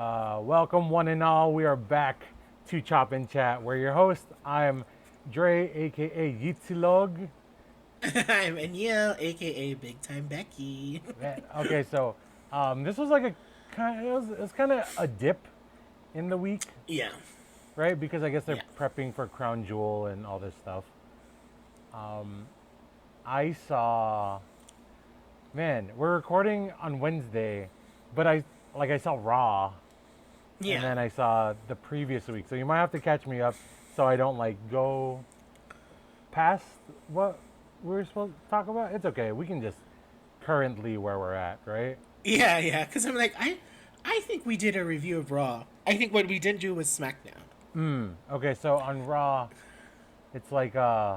Welcome, one and all. We are back to Chop and Chat. We're your host. I'm Dre, aka Yeetsilog. I'm Anil, aka Big Time Becky. Okay, so this was like a kind. It was kind of a dip in the week, Yeah, right? Because I guess they're yeah. prepping for Crown Jewel and all this stuff. I saw, man, we're recording on Wednesday, but I saw Raw, and Yeah. then I saw the previous week. So you might have to catch me up so I don't like go past what we were supposed to talk about. It's okay. We can just currently where we're at, right? Yeah. Because I'm like, I think we did a review of Raw. I think what we didn't do was SmackDown. Okay, so on Raw, it's like cool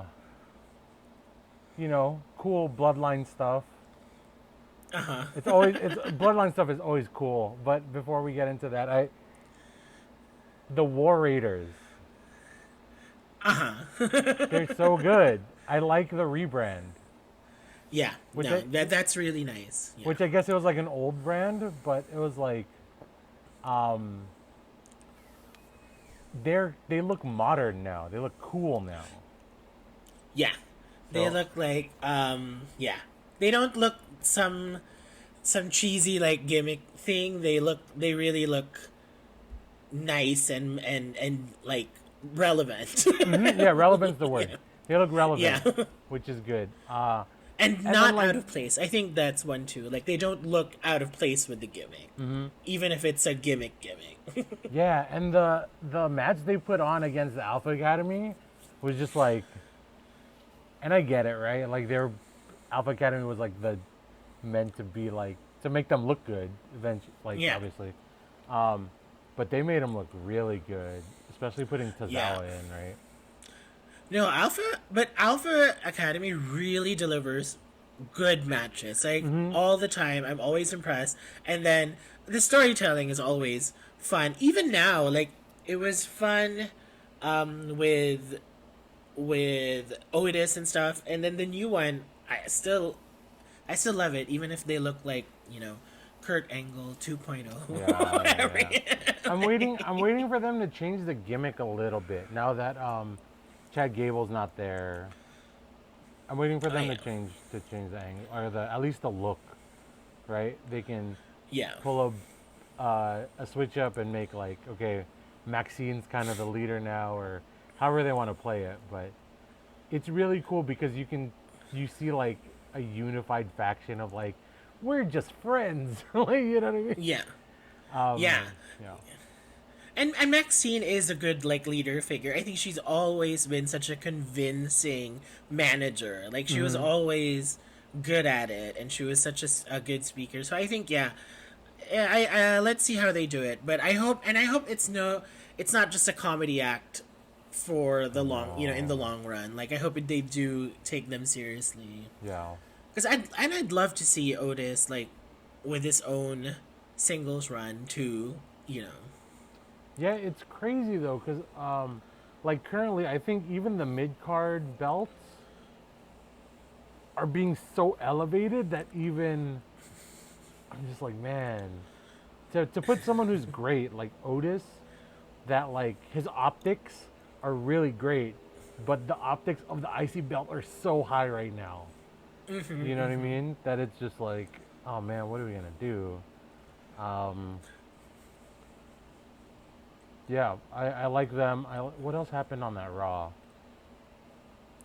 bloodline stuff. Uh huh. It's bloodline stuff is always cool, but before we get into that, I the War Raiders, Uh huh. they're so good. I like the rebrand, Yeah. which No, I that's really nice. Yeah. which I guess it was like an old brand, but it was like um they look modern now. They look cool now. Yeah. They So look like yeah. They don't look some cheesy like gimmick thing. They really look nice and like relevant. yeah, relevant's the word. Yeah. They look Yeah. relevant, which is good. And And then not like out of place. I think that's one too. Like they don't look out of place with the gimmick, even if it's a gimmick. yeah, and the match they put on against the Alpha Academy was just like, and I get it, right? Like their Alpha Academy was like the meant to be like to make them look good, eventually, like Yeah, obviously. Um, but they made them look really good, especially putting yeah. Tozawa in, right? No Alpha Academy really delivers good matches. Like all the time, I'm always impressed. And then the storytelling is always fun. Even now, like it was fun with Otis and stuff. And then the new one, I still love it, even if they look like Kurt Angle 2.0 Yeah, yeah, whatever. yeah. I'm waiting for them to change the gimmick a little bit now that Chad Gable's not there. I'm waiting for Oh them yeah, to change the angle or the at least the look, right? They can yeah, pull a switch up and make like okay, Maxine's kind of the leader now or however they want to play it, but it's really cool because you see like a unified faction of like we're just friends, like you know what I mean? yeah, Um, yeah. yeah. And Maxine is a good like leader figure. I think she's always been such a convincing manager. Like she was always good at it, and she was such a good speaker. So I think yeah, I let's see how they do it. But I hope it's not just a comedy act for the long in the No. long run. Like I hope they do take them seriously. Yeah. Because I'd love to see Otis like with his own singles run too. You know. Yeah, it's crazy though, cause like currently, I think even the mid card belts are being so elevated that even I'm just like, man, to put someone who's great like Otis, that like his optics are really great, but the optics of the IC belt are so high right now. You know what I mean? That it's just like, oh man, what are we gonna do? Um, yeah, I like them. What else happened on that Raw?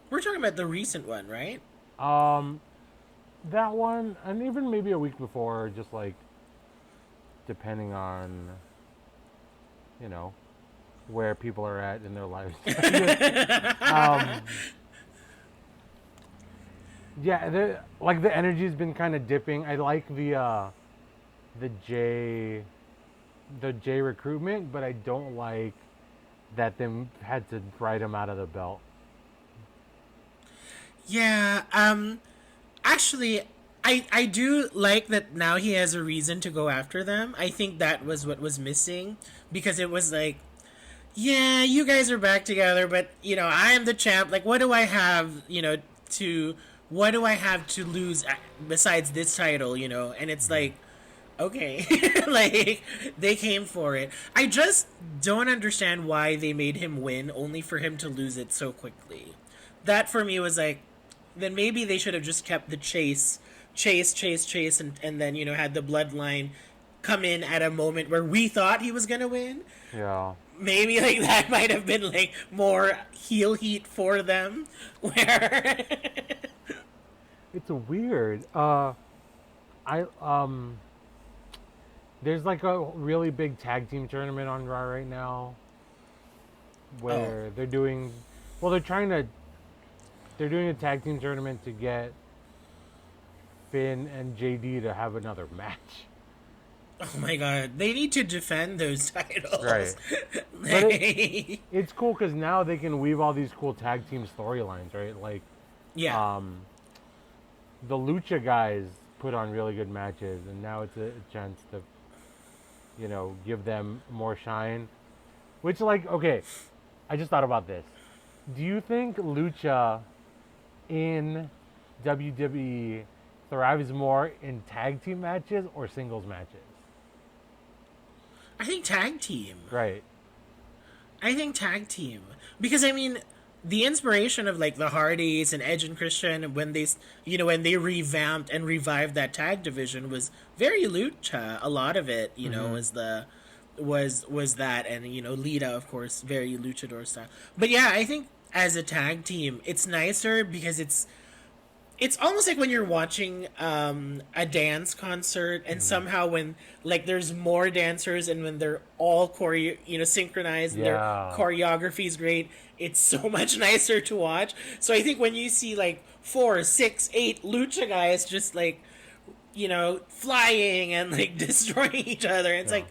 We're talking about the recent one, right? Um, that one, and even maybe a week before, just like depending on, you know, where people are at in their lives. um, yeah, like the energy's been kind of dipping. I like the J the J recruitment, but I don't like that they had to write him out of the belt. Yeah. Actually, I do like that now he has a reason to go after them. I think that was what was missing because it was like, yeah, you guys are back together, but I am the champ. Like, what do I have? To what do I have to lose besides this title? And it's like okay. Like, they came for it. I just don't understand why they made him win only for him to lose it so quickly. That for me was like, then maybe they should have just kept the chase, and then, had the bloodline come in at a moment where we thought he was going to win. Yeah. Maybe like that might have been like more heel heat for them where It's weird. I There's like a really big tag team tournament on Raw right now where they're doing well, they're doing a tag team tournament to get Finn and JD to have another match. oh my god, they need to defend those titles. Right. But it's cool because now they can weave all these cool tag team storylines, right? Like, yeah. The Lucha guys put on really good matches, and now it's a chance to, give them more shine. Which, like, okay, I just thought about this. Do you think Lucha in WWE thrives more in tag team matches or singles matches? I think tag team. Right. I think tag team because I mean the inspiration of like the Hardys and Edge and Christian when they revamped and revived that tag division was very lucha. A lot of it, was that, and Lita, of course, very luchador style. But yeah, I think as a tag team, it's nicer because it's almost like when you're watching a dance concert and somehow when like there's more dancers and when they're all synchronized and their choreography is great, it's so much nicer to watch. So I think when you see like 4, 6, 8 lucha guys just like flying and like destroying each other, it's like,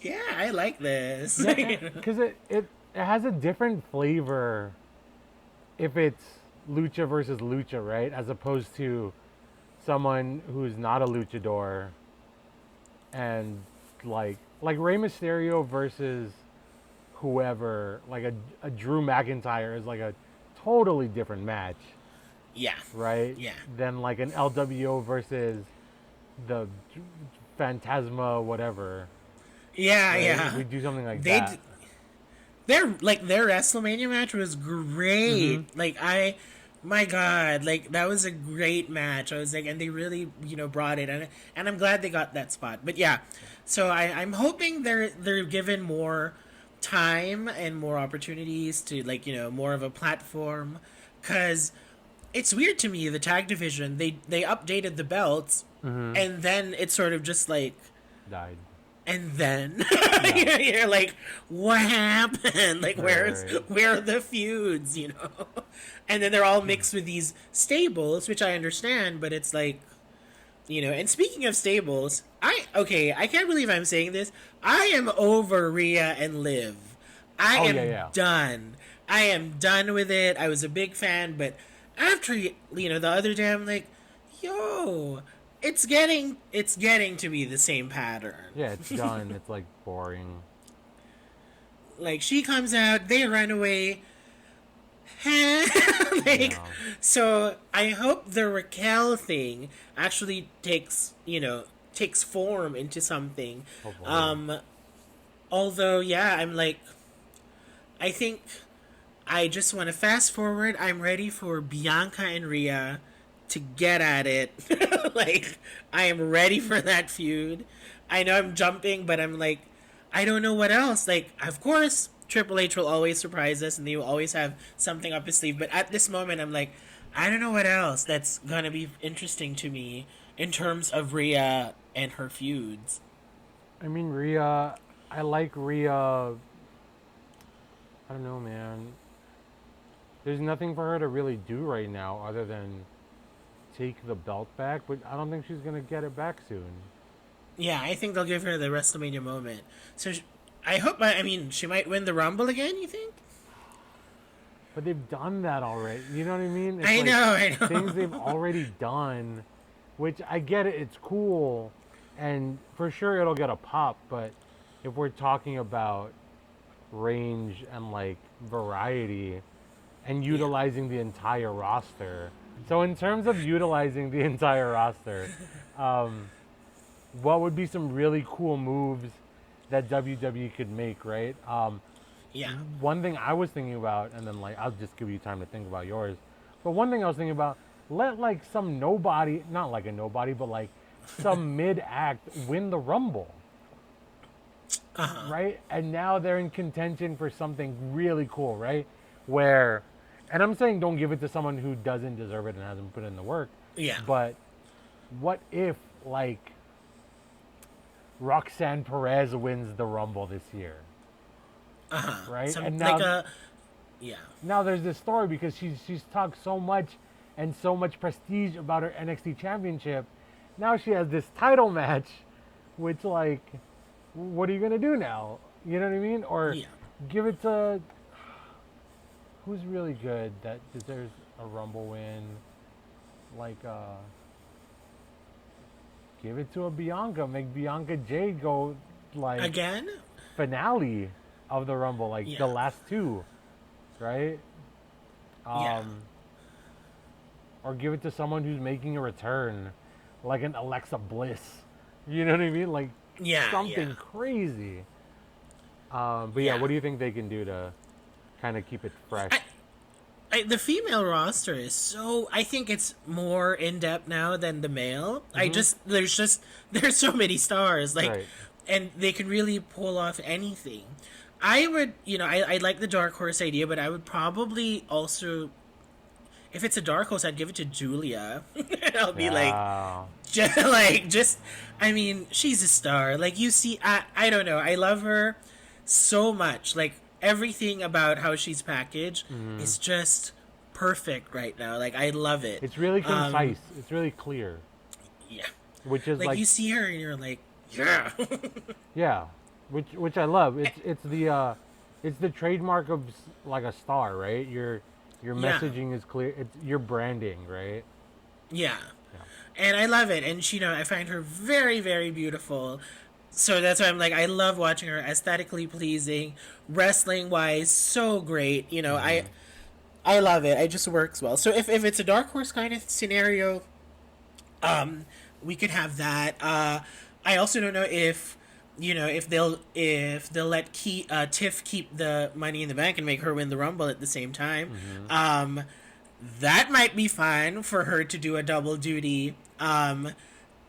yeah, I like this. Because it has a different flavor if it's lucha versus lucha, right? As opposed to someone who's not a luchador and like Rey Mysterio versus whoever, like a Drew McIntyre is like a totally different match. Yeah. Right? Yeah. Than like an LWO versus the Phantasma whatever. Yeah, right? yeah. We do something like that. Their WrestleMania match was great. Mm-hmm. My God, like that was a great match. I was like, and they really, brought it, and I'm glad they got that spot. But yeah, so I'm hoping they're given more time and more opportunities to more of a platform, because it's weird to me the tag division they updated the belts, and then it sort of just like died. And then you're like, what happened? Like, where are the feuds? And then they're all mixed with these stables, which I understand, but it's like, And speaking of stables, I can't believe I'm saying this. I am over Rhea and Liv. I am done. I am done with it. I was a big fan, but after the other day, I'm like, yo. It's getting to be the same pattern. Yeah, it's done. It's like boring. Like she comes out, they run away. So I hope the Raquel thing actually takes form into something. Hopefully. Although I'm like, I think I just want to fast forward. I'm ready for Bianca and Rhea to get at it. Like, I am ready for that feud. I know I'm jumping, but I'm like, I don't know what else. Like, of course, Triple H will always surprise us and they will always have something up his sleeve. But at this moment, I'm like, I don't know what else that's gonna be interesting to me in terms of Rhea and her feuds. I mean, Rhea, I like Rhea. I don't know, man. There's nothing for her to really do right now other than take the belt back, but I don't think she's gonna get it back soon. Yeah, I think they'll give her the WrestleMania moment. So I hope. I mean, she might win the Rumble again. You think? But they've done that already. You know what I mean? It's I know. Things they've already done, which I get it. It's cool, and for sure it'll get a pop. But if we're talking about range and like variety, and utilizing the entire roster. So in terms of utilizing the entire roster, what would be some really cool moves that WWE could make, right? Yeah. One thing I was thinking about, and then like I'll just give you time to think about yours. But one thing I was thinking about, let like some nobody, not like a nobody, but like some mid act win the Rumble, right? And now they're in contention for something really cool, right? Where, and I'm saying don't give it to someone who doesn't deserve it and hasn't put in the work. Yeah. But what if like Roxanne Perez wins the Rumble this year? Right? And now, yeah. now there's this story because she's talked so much and so much prestige about her NXT championship. Now she has this title match, which like, what are you gonna do now? You know what I mean? Or Yeah. give it to who's really good that deserves a Rumble win, like give it to a Bianca, make Bianca Jey go like Again? finale of the Rumble, like Yeah. the last two, right? Yeah. Or give it to someone who's making a return, like an Alexa Bliss. You know what I mean? Like Yeah. something Yeah. crazy. But yeah, Yeah. what do you think they can do to kind of keep it fresh? The female roster is so. I think it's more in depth now than the male. There's so many stars, like, Right. and they can really pull off anything. I would, I like the dark horse idea, but I would probably also, if it's a dark horse, I'd give it to Julia. I'll be like, Wow. just, I mean, she's a star. Like you see, I don't know, I love her so much. Like everything about how she's packaged is just perfect right now. Like I love it. It's really concise. It's really clear. Yeah. Which is like you see her and you're like, yeah. yeah, which I love. It's the trademark of like a star, right? Your Yeah. messaging is clear. It's your branding, right? Yeah. And I love it. And I find her very, very beautiful. So that's why I'm like, I love watching her. Aesthetically pleasing, wrestling wise, so great. I love it. It just works well. So if it's a dark horse kind of scenario, we could have that. I also don't know if they'll let Tiff keep the Money in the Bank and make her win the Rumble at the same time. That might be fun for her to do a double duty on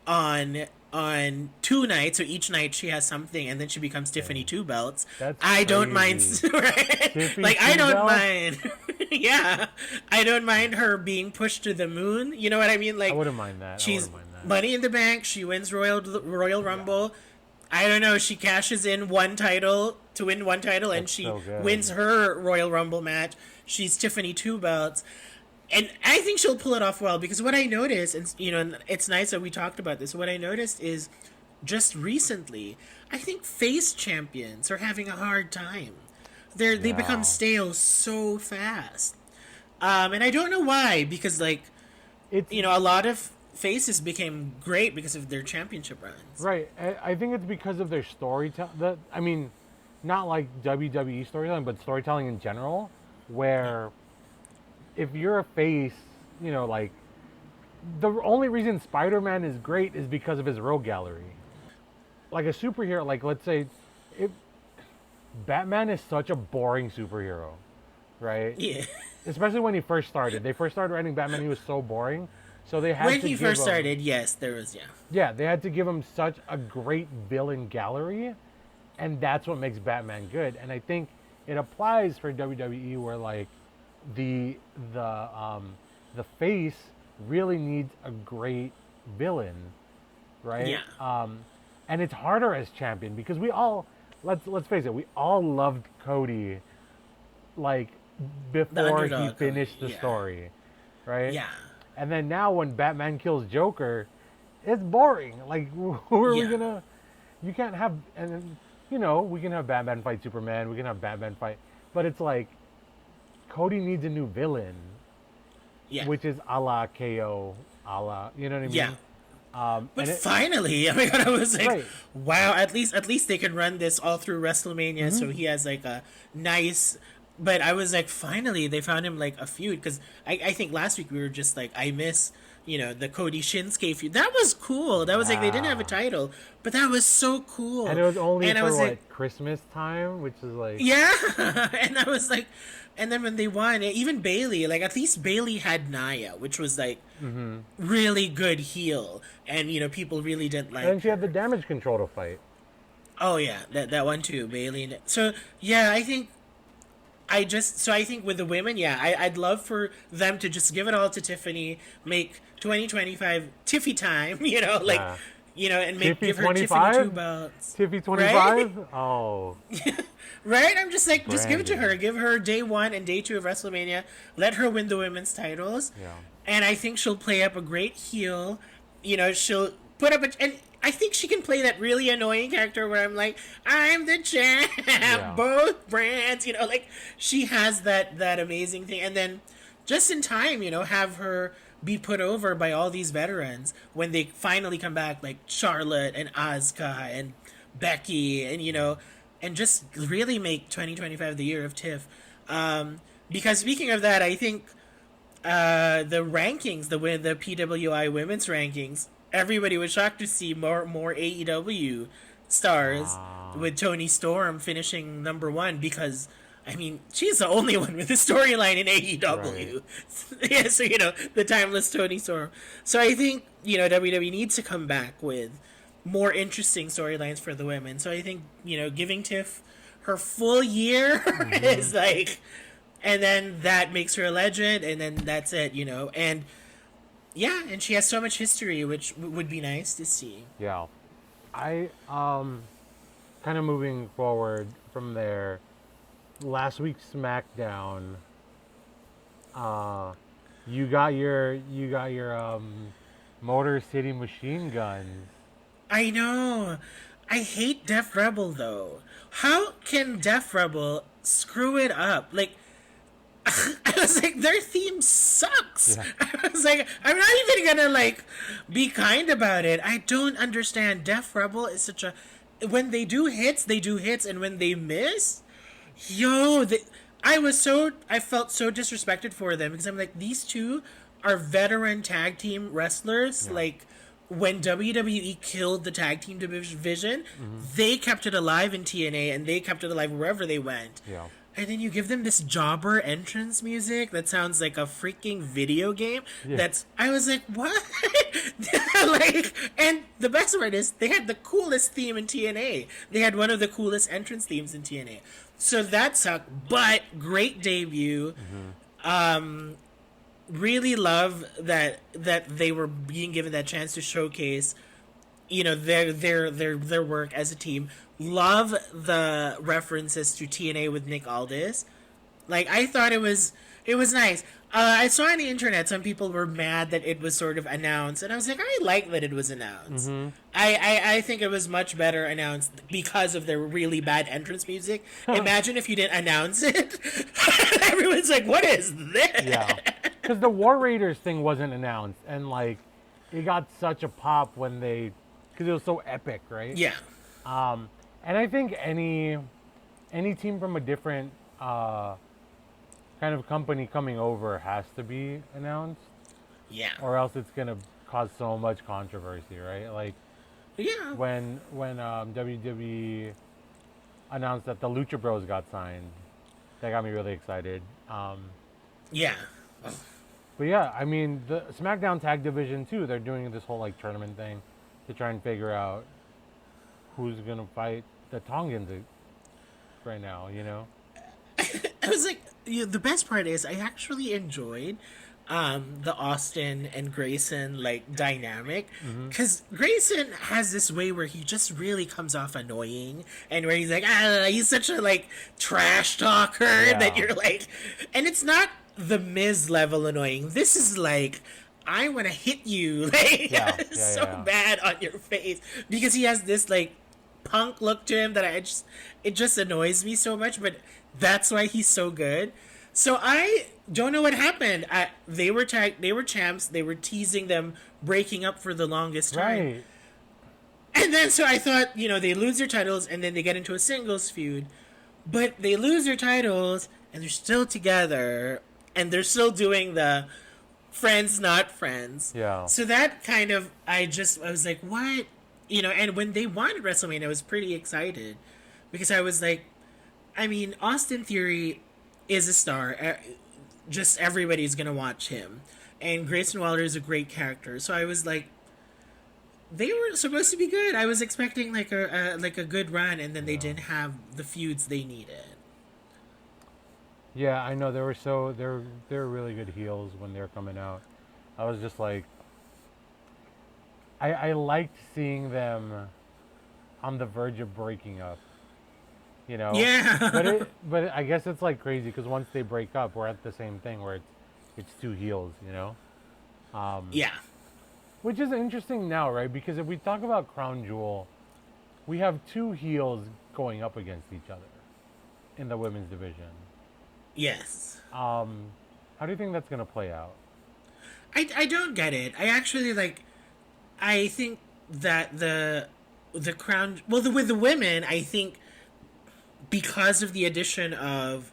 2 nights, so each night she has something, and then she becomes Tiffany Two Belts. That's I don't mind, crazy. right? Tiffy Like I Two don't Belts? mind. Yeah, I don't mind her being pushed to the moon. You know what I mean? Like I wouldn't mind that. I she's wouldn't mind that. Money in the Bank. She wins Royal Rumble. I don't know. She cashes in one title to win one title, and That's she so good. wins her Royal Rumble match. She's Tiffany Two Belts. And I think she'll pull it off well, because what I noticed, and it's nice that we talked about this. What I noticed is, just recently, I think face champions are having a hard time. They become stale so fast, and I don't know why. Because It's a lot of faces became great because of their championship runs. right. I think it's because of their storytelling. I mean, not like WWE storytelling, but storytelling in general, where if you're a face, like the only reason Spider-Man is great is because of his rogue gallery. Like a superhero, like let's say, if Batman is such a boring superhero, right? Yeah. Especially when he first started. They first started writing Batman, he was so boring. So they had When to he give first him, started, yes, there was Yeah, they had to give him such a great villain gallery, and that's what makes Batman good. And I think it applies for WWE where like the face really needs a great villain, right? Yeah. And it's harder as champion because we all let's face it, we all loved Cody like before he underdog finished Cody, the story, right? Yeah. And then now when Batman kills Joker, it's boring. Like who are we Yeah. gonna? You can't have and we can have Batman fight Superman, we can have Batman fight, but it's like Cody needs a new villain, Yeah. which is a la KO, you know what I mean? Yeah. But and finally, oh my god, I was like, Right. wow, at least they can run this all through WrestleMania, so he has like a nice. But I was like, finally, they found him like a feud, because I think last week we were just like, I miss, the Cody Shinsuke feud. That was cool. That was like they didn't have a title, but that was so cool. And it was only and for like, Christmas time, which is like yeah. And I was like, and then when they won, even Bailey, like at least Bailey had Nia, which was like really good heel, and people really didn't like. And she had the Damage Control to fight. Oh yeah, that one too, Bailey. So yeah, I think. I think with the women, yeah, I'd love for them to just give it all to Tiffany, make 2025 Tiffy time, and give her Tiffany 2 belts. Tiffy 25? Right? Oh. Right? I'm just like, just give it to her. Give her day 1 and day 2 of WrestleMania. Let her win the women's titles. Yeah. And I think she'll play up a great heel. She'll put up and I think she can play that really annoying character where I'm like, I'm the champ, both brands, like she has that amazing thing. And then just in time, have her be put over by all these veterans when they finally come back, like Charlotte and Asuka and Becky and just really make 2025 the year of Tiff. Because speaking of that, I think the rankings, the PWI women's rankings, everybody was shocked to see more AEW stars with Toni Storm finishing number 1 because, I mean, she's the only one with a storyline in AEW. Right. Yeah, so, the timeless Toni Storm. So I think, WWE needs to come back with more interesting storylines for the women. So I think, giving Tiff her full year is like, and then that makes her a legend, and then that's it, and yeah, and she has so much history, which would be nice to see. Yeah. I, kind of moving forward from there, last week's SmackDown, you got your Motor City Machine Guns. I know. I hate Def Rebel, though. How can Def Rebel screw it up? Like, I was like, their theme sucks. Yeah. I was like, I'm not even gonna like be kind about it. I don't understand. Def Rebel is such a when they do hits, and when they miss, I felt so disrespected for them because I'm like, these two are veteran tag team wrestlers. Yeah. Like when WWE killed the tag team division, they kept it alive in TNA and they kept it alive wherever they went. Yeah. And then you give them this jobber entrance music that sounds like a freaking video game. Yeah. I was like, what? And the best part is they had the coolest theme in TNA. They had one of the coolest entrance themes in TNA. So that sucked, but great debut. Really love that they were being given that chance to showcase, their work as a team. Love the references to TNA with Nick Aldis. Like, I thought it was nice. I saw on the internet some people were mad that it was sort of announced, and I was like, I like that it was announced. I think it was much better announced because of their really bad entrance music. Imagine if you didn't announce it. Everyone's like, what is this? Yeah. Because the War Raiders thing wasn't announced, and like, it got such a pop because it was so epic, right? Yeah. And I think any team from a different kind of company coming over has to be announced. Yeah. Or else it's gonna cause so much controversy, right? Like, yeah. When WWE announced that the Lucha Bros got signed, that got me really excited. Yeah. But yeah, I mean, the SmackDown Tag Division too, they're doing this whole like tournament thing to try and figure out who's gonna fight the Tongans right now, I was like, the best part is I actually enjoyed the Austin and Grayson like dynamic because Grayson has this way where he just really comes off annoying and where he's like, he's such a like trash talker that you're like, and it's not the Miz level annoying. This is like, I want to hit you like bad on your face because he has this like punk look to him that it just annoys me so much, but that's why he's so good. So I don't know what happened. They were champs. They were teasing them breaking up for the longest time. Right. And then so I thought, they lose their titles and then they get into a singles feud. But they lose their titles and they're still together and they're still doing the Friends, not friends. Yeah. So that kind of, I was like, what? You know, and when they won WrestleMania, I was pretty excited because I was like, I mean, Austin Theory is a star. Just everybody's gonna watch him, and Grayson Waller is a great character. So I was like, they were supposed to be good. I was expecting like a good run, and then they didn't have the feuds they needed. Yeah, I know they were really good heels when they were coming out. I was just like, I liked seeing them on the verge of breaking up. You know. Yeah. But I guess it's like crazy because once they break up, we're at the same thing where it's two heels. You know. Yeah. Which is interesting now, right? Because if we talk about Crown Jewel, we have two heels going up against each other in the women's division. Yes. How do you think that's gonna play out? I don't get it. I actually like. I think that the crown. Well, with the women, I think because of the addition of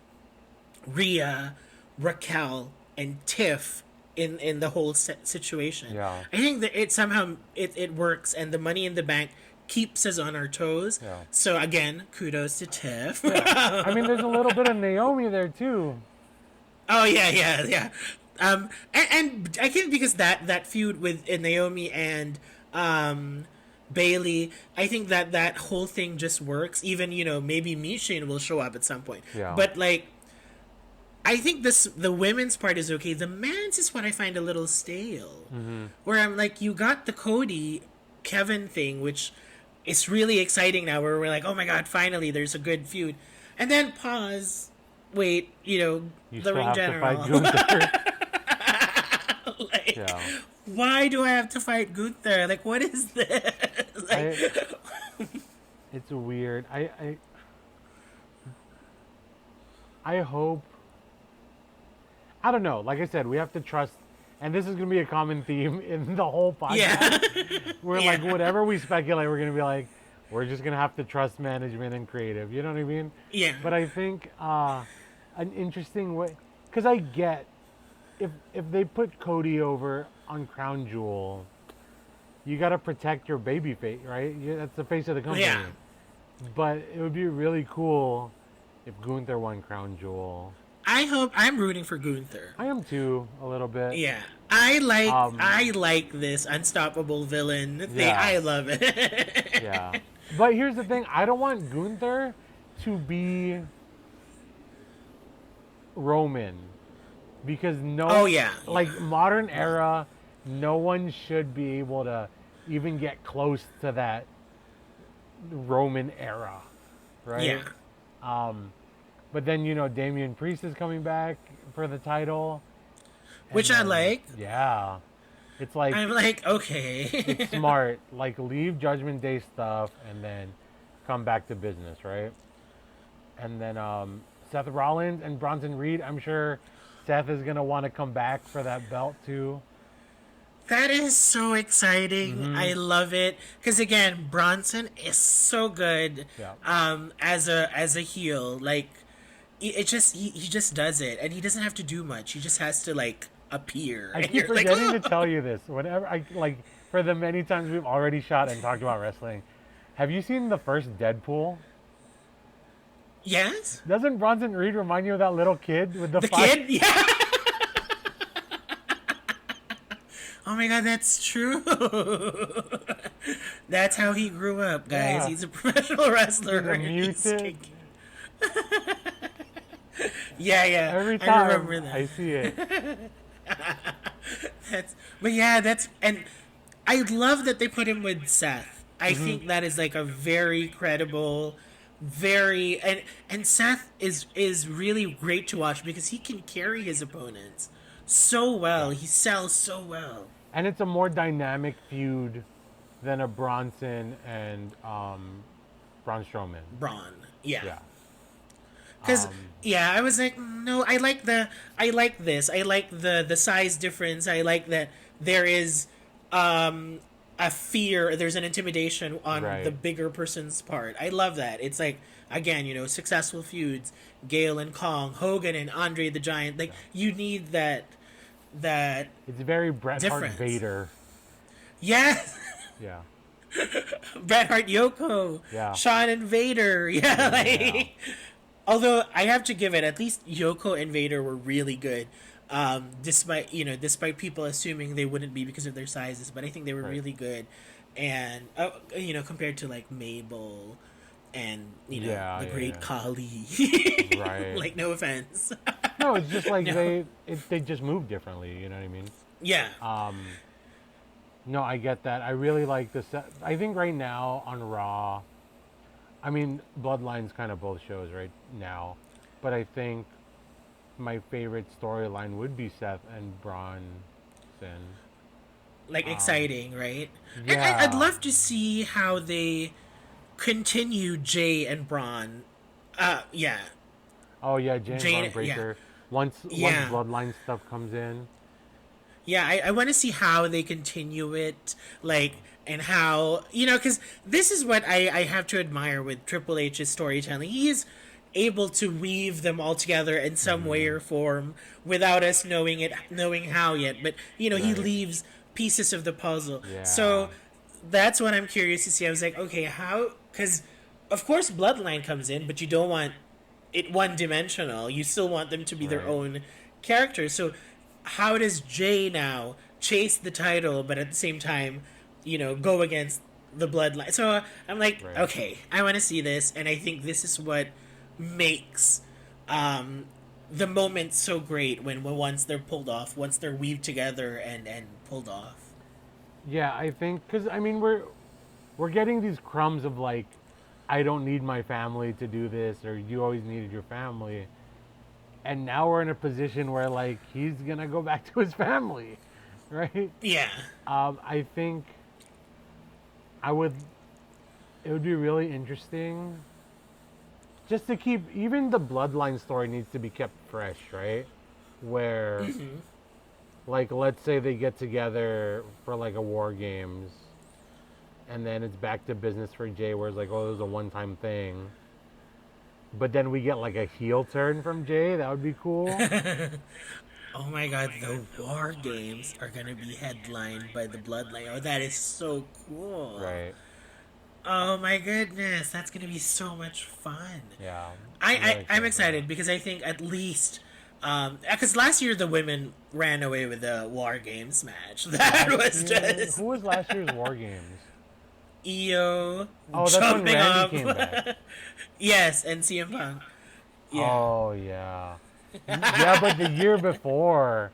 Rhea, Raquel, and Tiff in the whole situation, Yeah. I think that it somehow it works, and the Money in the Bank keeps us on our toes. Yeah. So again, kudos to Tiff. Yeah. I mean, there's a little bit of Naomi there too. Oh yeah. And I think because that feud with Naomi and Bailey, I think that whole thing just works. Even maybe Michin will show up at some point. Yeah. But like, I think the women's part is okay. The men's is what I find a little stale. Mm-hmm. Where I'm like, you got the Cody Kevin thing, which is really exciting now. Where we're like, oh my god, finally there's a good feud, and then pause. Wait, You the still ring have general. to fight Gunther. Like, Yeah. why do I have to fight Gunther? Like, what is this? Like, It's weird. I hope. I don't know. Like I said, we have to trust, and this is gonna be a common theme in the whole podcast. yeah. We're Yeah. like, whatever we speculate, we're gonna be like, we're just gonna have to trust management and creative. You know what I mean? Yeah. But I think an interesting way, because I get if they put Cody over on Crown Jewel, you got to protect your baby face, right? That's the face of the company. Yeah. But it would be really cool if Gunther won Crown Jewel. I'm rooting for Gunther. I am too, a little bit. Yeah. I like this unstoppable villain thing. Yeah. I love it. Yeah. But here's the thing, I don't want Gunther to be Roman. Because Oh, yeah. like modern era, no one should be able to even get close to that Roman era, right? Yeah. But then Damian Priest is coming back for the title, Which and I like. Yeah, it's like I'm like, okay. it's smart. Like leave Judgment Day stuff and then come back to business, right? And then Seth Rollins and Bronson Reed. I'm sure Seth is gonna want to come back for that belt too. That is so exciting. Mm-hmm. I love it because again, Bronson is so good. Yeah. As a heel, like it just he just does it, and he doesn't have to do much. He just has to like appear. I and keep you're like, forgetting "Oh." to tell you this. Whenever for the many times we've already shot and talked about wrestling, have you seen the first Deadpool? Yes. Doesn't Bronson Reed remind you of that little kid with the Kid? Yeah. Oh my god, that's true. That's how he grew up, guys. Yeah. He's a professional wrestler. He's a mutant. Yeah. Every I time remember that. I see it. And I love that they put him with Seth. I Mm-hmm. think that is like a very credible, and Seth is really great to watch because he can carry his opponents so well. He sells so well. And it's a more dynamic feud than a Bronson and Braun Strowman. Braun, Yeah. Because I was like, no, I like this. I like the size difference. I like that there is a fear. There's an intimidation on Right. the bigger person's part. I love that. It's like again, successful feuds. Gale and Kong, Hogan and Andre the Giant. Like you need that that It's very Bret Hart difference. Vader. Yes. Yeah. Bret Hart, Yoko, Yeah. Shawn and Vader. Yeah, Yeah. although I have to give it, at least Yoko and Vader were really good. Despite people assuming they wouldn't be because of their sizes, but I think they were Right. really good, and compared to like Mabel and Yeah, the yeah, Great yeah. Khali. Right. Like, no offense. No, it's just like No. they just move differently. You know what I mean? Yeah. No, I get that. I really like this. I think right now on Raw, I mean, Bloodline's kind of both shows right now, but I think my favorite storyline would be Seth and Bronson. Like, exciting, right? And I'd Yeah. love to see how they continue Jay and Braun. Yeah. Oh yeah, James Jane, Bond yeah. Breaker. Once Yeah. Bloodline stuff comes in. Yeah, I want to see how they continue it, like, and how, because this is what I have to admire with Triple H's storytelling. He is able to weave them all together in some way or form without us knowing how yet. But, he Right. leaves pieces of the puzzle. Yeah. So that's what I'm curious to see. I was like, okay, how? Because, of course, Bloodline comes in, but you don't want it one dimensional. You still want them to be their Right. own characters. So how does Jay now chase the title, but at the same time, go against the bloodline? So I'm like, Right. okay, I want to see this, and I think this is what makes the moment so great when once they're pulled off, once they're weaved together and pulled off. Yeah, I think because I mean we're getting these crumbs of like, I don't need my family to do this, or you always needed your family, and now we're in a position where like he's gonna go back to his family, right? Yeah. I think I would. It would be really interesting. Just to keep even the bloodline story needs to be kept fresh, right? Where, like, let's say they get together for like a war games, and then it's back to business for Jay, where it's like, oh, it was a one-time thing. But then we get like a heel turn from Jay. That would be cool. Oh my god, the war games are gonna be headlined by the bloodline. Oh, that is so cool. Right. Oh my goodness, that's gonna be so much fun. Yeah. I'm excited because I think at least, because last year the women ran away with the War Games match. That was just Who was last year's War Games? Io Oh, that's when jumping Randy up. came back. Yes, and CM Punk. Yeah. Oh yeah. Yeah, but the year before,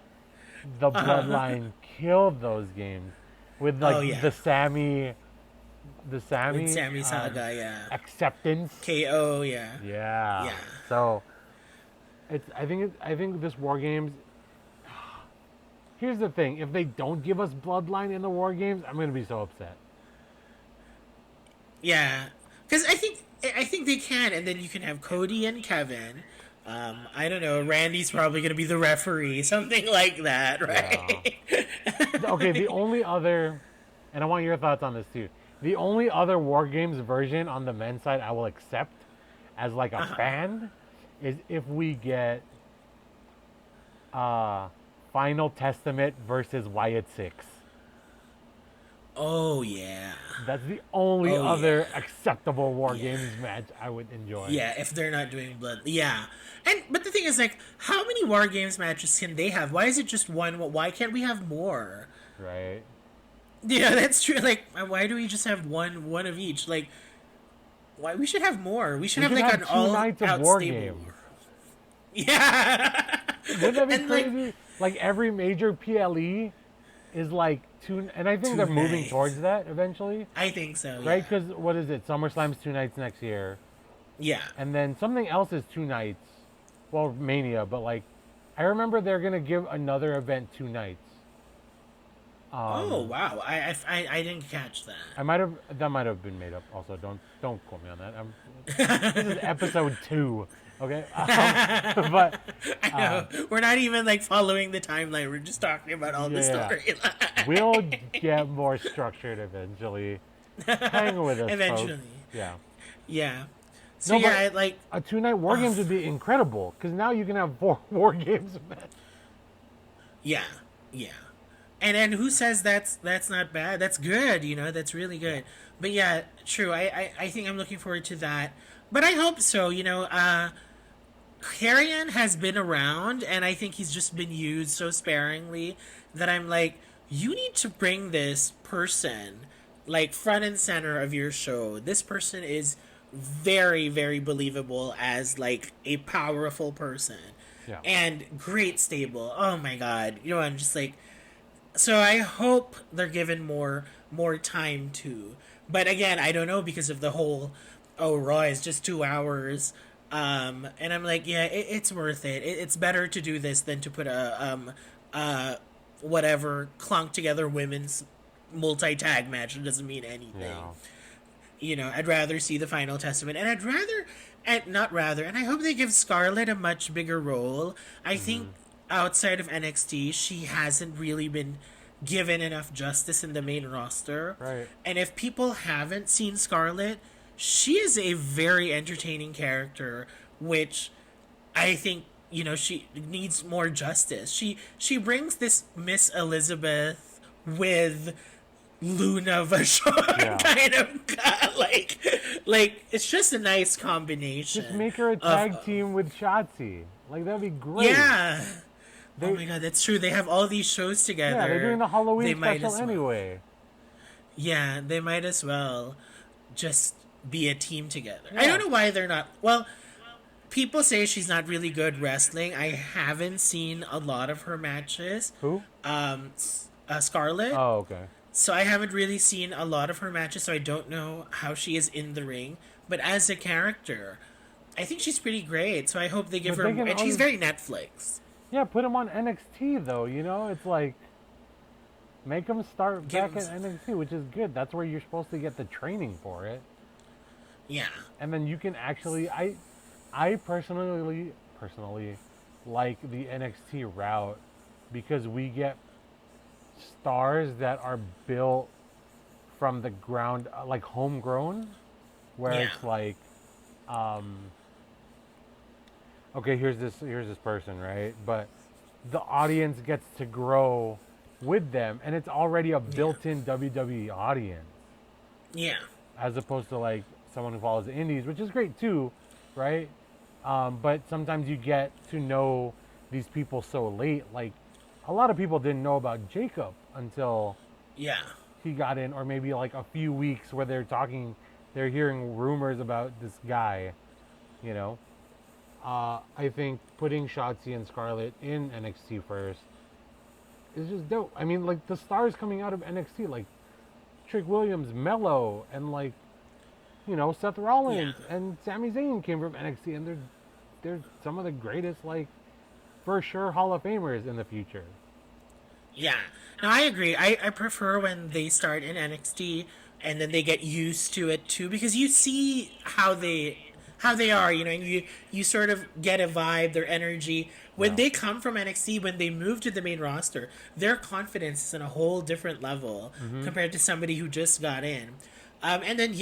the Bloodline killed those games with like Oh, yeah. the Sammy With Sammy Saga, yeah. acceptance. KO, yeah. Yeah. Yeah. So I think this War Games. Here's the thing: if they don't give us Bloodline in the War Games, I'm gonna be so upset. Yeah, because I think they can, and then you can have Cody and Kevin. I don't know. Randy's probably gonna be the referee, something like that, right? Okay, the only other, and I want your thoughts on this too. The only other War Games version on the men's side I will accept as like a fan is if we get Final Testament versus Wyatt Six. Oh yeah, That's the only Oh, other yeah. acceptable War Yeah. Games match I would enjoy. yeah. If they're not doing blood, yeah. But the thing is, like, how many War Games matches can they have? Why is it just one? Why can't we have more? Right. Yeah, that's true. Like, why do we just have one of each? Like, why we should have more? We should We have could like have an 2 all nights of out War stable. Games. Yeah. Wouldn't that be And, like, crazy? Like every major PLE is like 2, and I think 2 they're moving nights. towards that eventually. I think so. Right? Yeah. Because what is it? SummerSlam's 2 nights next year, Yeah. and then something else is 2 nights. Well, Mania, but like, I remember they're gonna give another event 2 nights. Oh wow! I didn't catch that. That might have been made up. Also, don't quote me on that. This is episode 2. Okay, but I know we're not even like following the timeline. We're just talking about all the Yeah. storyline. we'll get more structured eventually. Hang with us, Eventually. folks. Yeah. Yeah. So No, but- yeah, like A 2-night War Games would be incredible because now you can have 4 War Games. yeah, Yeah. And who says that's not bad? That's good, that's really Yeah. good. But yeah, true. I think I'm looking forward to that. But I hope so, Carrion has been around, and I think he's just been used so sparingly that I'm like, you need to bring this person like front and center of your show. This person is very, very believable as like a powerful person Yeah. and great stable. Oh my god, I'm just like, so I hope they're given more time to. But again, I don't know because of the whole Raw is just 2 hours. And I'm like, yeah, it's worth it. It's better to do this than to put a whatever clunked together women's multi tag match that doesn't mean anything. Yeah. I'd rather see the final testament, and I'd rather, and not rather, and I hope they give Scarlett a much bigger role. I think Hmm. outside of NXT, she hasn't really been given enough justice in the main roster. Right. And if people haven't seen Scarlett, she is a very entertaining character, which I think she needs more justice. She brings this Miss Elizabeth with Luna Vachon Yeah. kind of guy. Like it's just a nice combination. Just make her a of tag team with Shotzi. Like that'd be great. Yeah. Oh They, my god, that's true. They have all these shows together. yeah, they're doing the Halloween They might special as well. anyway. Yeah, they might as well just be a team together. I Yeah. don't know why they're not. Well, people say she's not really good wrestling. I haven't seen a lot of her matches. Who? Scarlett. Oh, okay. So I haven't really seen a lot of her matches, so I don't know how she is in the ring. But as a character, I think she's pretty great. So I hope they give But her. they can And she's only- very Netflix. Yeah, put him on NXT though. It's like make him start Give back him- at NXT, which is good. That's where you're supposed to get the training for it, Yeah. and then you can actually. I personally like the NXT route because we get stars that are built from the ground, like homegrown, where Yeah. it's like, okay, here's this person, right? But the audience gets to grow with them, and it's already a built-in WWE audience, Yeah. as opposed to like someone who follows the indies, which is great too, right? But sometimes you get to know these people so late. Like a lot of people didn't know about Jacob until Yeah. he got in, or maybe like a few weeks where they're hearing rumors about this guy, you know. I think putting Shotzi and Scarlett in NXT first is just dope. I mean, like the stars coming out of NXT, like Trick Williams, Mello, and like Seth Rollins Yeah. and Sami Zayn came from NXT, and they're some of the greatest, like for sure Hall of Famers in the future. Yeah. No, I agree. I prefer when they start in NXT and then they get used to it too, because you see how they are, and you sort of get a vibe, their energy. When Yeah. they come from NXT, when they move to the main roster, their confidence is on a whole different level compared to somebody who just got in. And then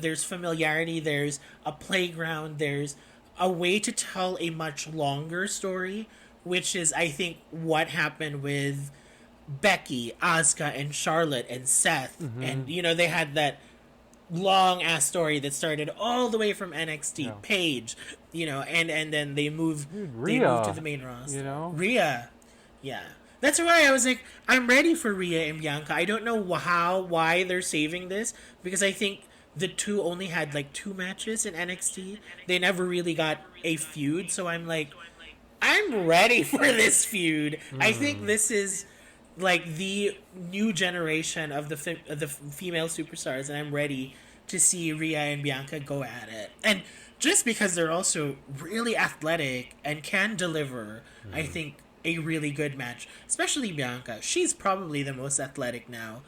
there's familiarity, there's a playground, there's a way to tell a much longer story, which is I think what happened with Becky, Asuka, and Charlotte and Seth, and they had that long ass story that started all the way from NXT. Yeah. Paige, and then they moved Dude, they moved to Rhea, the main roster. Rhea. Yeah. That's why I was like, I'm ready for Rhea and Bianca. I don't know why they're saving this, because I think the two only had like 2 matches in NXT. They never really got a feud, so I'm like, I'm ready for this feud. I think this is like the new generation of the female superstars, and I'm ready to see Rhea and Bianca go at it. And just because they're also really athletic and can deliver, I think a really good match, especially Bianca. She's probably the most athletic now.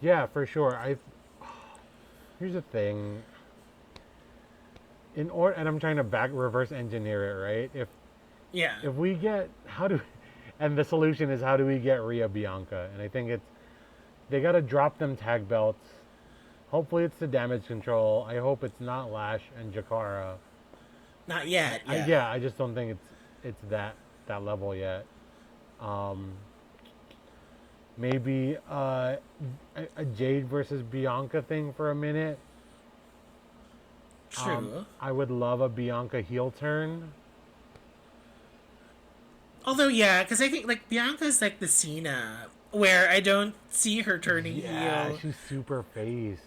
Yeah, for sure. Here's the thing. And I'm trying to reverse engineer it, right? Yeah. If we get and the solution is how do we get Rhea Bianca? And I think they got to drop them tag belts. Hopefully it's the Damage Control. I hope it's not Lash and Jakara. Not yet. Yeah. I just don't think it's that level yet. Um, maybe a Jade versus Bianca thing for a minute. True. I would love a Bianca heel turn. Although, yeah, because I think like Bianca's like the Cena, where I don't see her turning Yeah, heel. she's super face.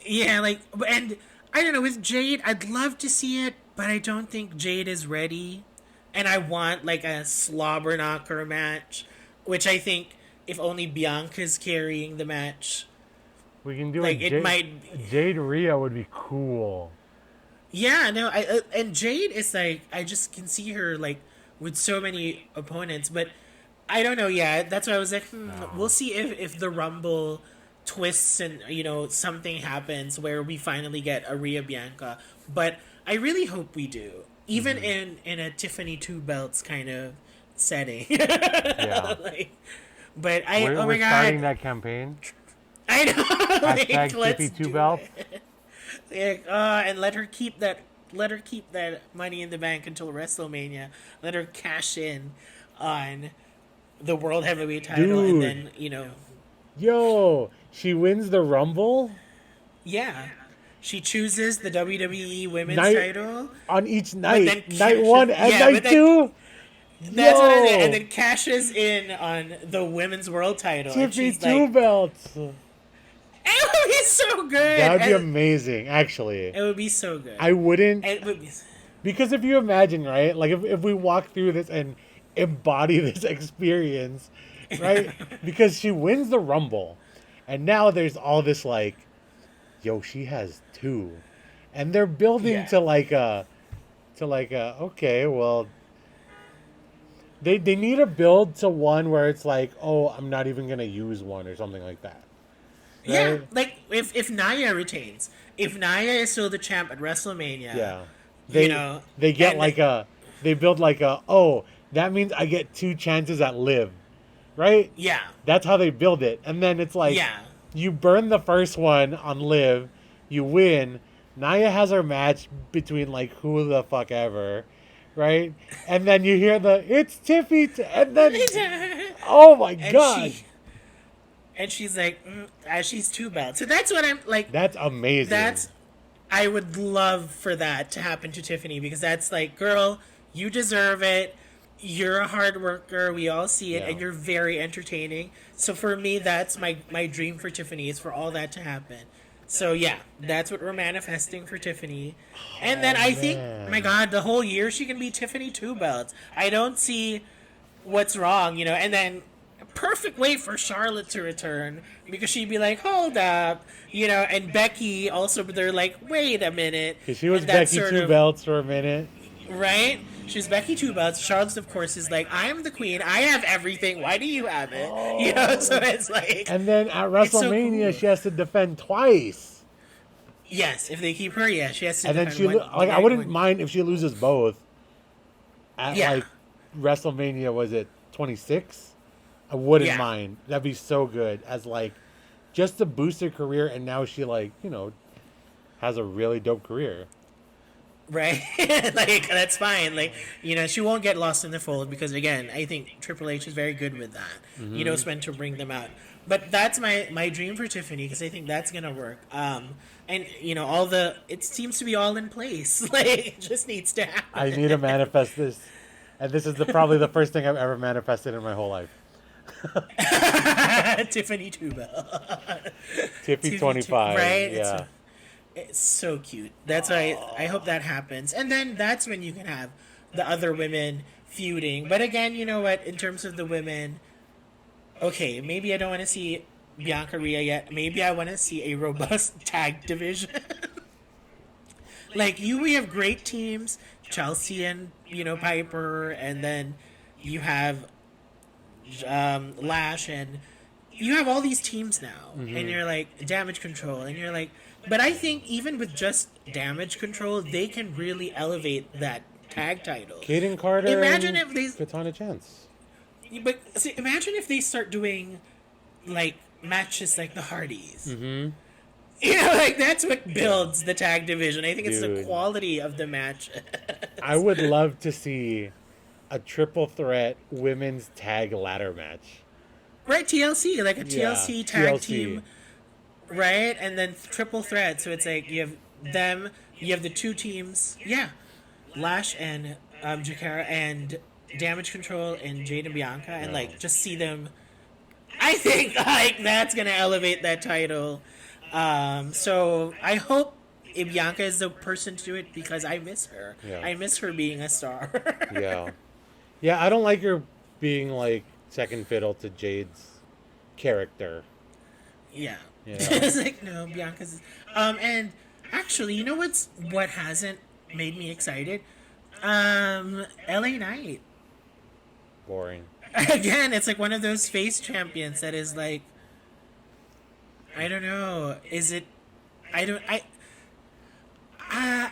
Yeah, like, and I don't know, with Jade, I'd love to see it, but I don't think Jade is ready. And I want like a slobber knocker match, which I think if only Bianca's carrying the match, We can do like it might. a Jade Rhea would be cool. Yeah, no, and Jade is like I just can see her like with so many opponents, but I don't know. Yeah, that's why I was like, we'll see if the Rumble twists and something happens where we finally get a Rhea Bianca. But I really hope we do, even in a Tiffany two belts kind of setting. Yeah. Like, but I We're, oh we're my starting god, that campaign. I know. Hashtag Let's Tiffy two do belts. it. Like, and let her keep that. Let her keep that money in the bank until WrestleMania. Let her cash in on the World Heavyweight title, and Dude. then Yo, she wins the Rumble yeah, she chooses the WWE Women's night title. on each then night. Night cashes- one and yeah, night but then- two. That's what I Yo, mean, and then cashes in on the Women's World title. And Tiffy she's two like, belts. it would be so good. That would be And amazing, actually. it would be so good. I wouldn't, It would be. because if you imagine, right, like if we walk through this and embody this experience, right, because she wins the Rumble, and now there's all this like, yo, she has two, and they're building Yeah. to like a, okay, well, they need a build to one where it's like, oh, I'm not even gonna use one or something like that. Yeah, Right? like if Nia retains, if Nia is still the champ at WrestleMania, Yeah. They get and- like they build like oh, that means I get two chances at Live, right? yeah, That's how they build it. And then it's like, yeah, you burn the first one on Live, you win. Nia has her match between like who the fuck ever, right? And then you hear it's Tiffy, and then, oh my and god. she's like, she's too bad. So that's what I'm like. That's amazing. I would love for that to happen to Tiffany because that's like, girl, you deserve it. You're a hard worker. We all see it, Yeah. and you're very entertaining. So for me, that's my dream for Tiffany is for all that to happen. So yeah, that's what we're manifesting for Tiffany. And then I think, man. my God, the whole year she can be Tiffany two belts. I don't see what's wrong, and then a perfect way for Charlotte to return because she'd be like, hold up, and Becky also, they're like, wait a minute. 'Cause she was And that's Becky sort two of- belts for a minute. Right? She's Becky two belts. Charlotte, of course, is like, I am the queen. I have everything. Why do you have it? So it's like, And then at It's so WrestleMania, cool. she has to defend twice. yes, if they keep her, yeah, she has to And then defend one- I wouldn't mind if she loses both. At Yeah. like WrestleMania, was it 26? I wouldn't Yeah. mind. That'd be so good as like just to boost her career, and now she like has a really dope career. Right? Like, that's fine. Like, she won't get lost in the fold because, again, I think Triple H is very good with that. He knows when to bring them out. But that's my dream for Tiffany because I think that's going to work. And, it seems to be all in place. Like, it just needs to happen. I need to manifest this, and this is probably the first thing I've ever manifested in my whole life. Tiffany Tubel. Tiffy 25, right? yeah. It's so cute. That's why I hope that happens. And then that's when you can have the other women feuding. But again, you know what? In terms of the women, okay, maybe I don't want to see Bianca Rhea yet. Maybe I want to see a robust tag division. Like, we have great teams, Chelsea and, Piper, and then you have Lash, and you have all these teams now. And you're like, Damage Control, and you're like, but I think even with just Damage Control, they can really elevate that tag title. Kaden Carter Imagine and if they, Katana Chance. but see, imagine if they start doing like matches like the Hardys. Mm-hmm. Like that's what builds the tag division. I think it's the Dude. quality of the match. I would love to see a triple threat women's tag ladder match. Right, TLC, like a Yeah, TLC tag TLC. team, right? And then triple threat. So it's like you have them, you have the two teams. Yeah, Lash and Jakara and Damage Control and Jade and Bianca, and Yeah. like just see them. I think like that's gonna elevate that title. So I hope Bianca is the person to do it because I miss her. Yeah. I miss her being a star. Yeah. Yeah, I don't like her being like second fiddle to Jade's character. Yeah. You know? It's like no, Bianca's and actually, you know what hasn't made me excited? LA Knight. Boring. Again, it's like one of those face champions that is like I don't know. Is it I don't I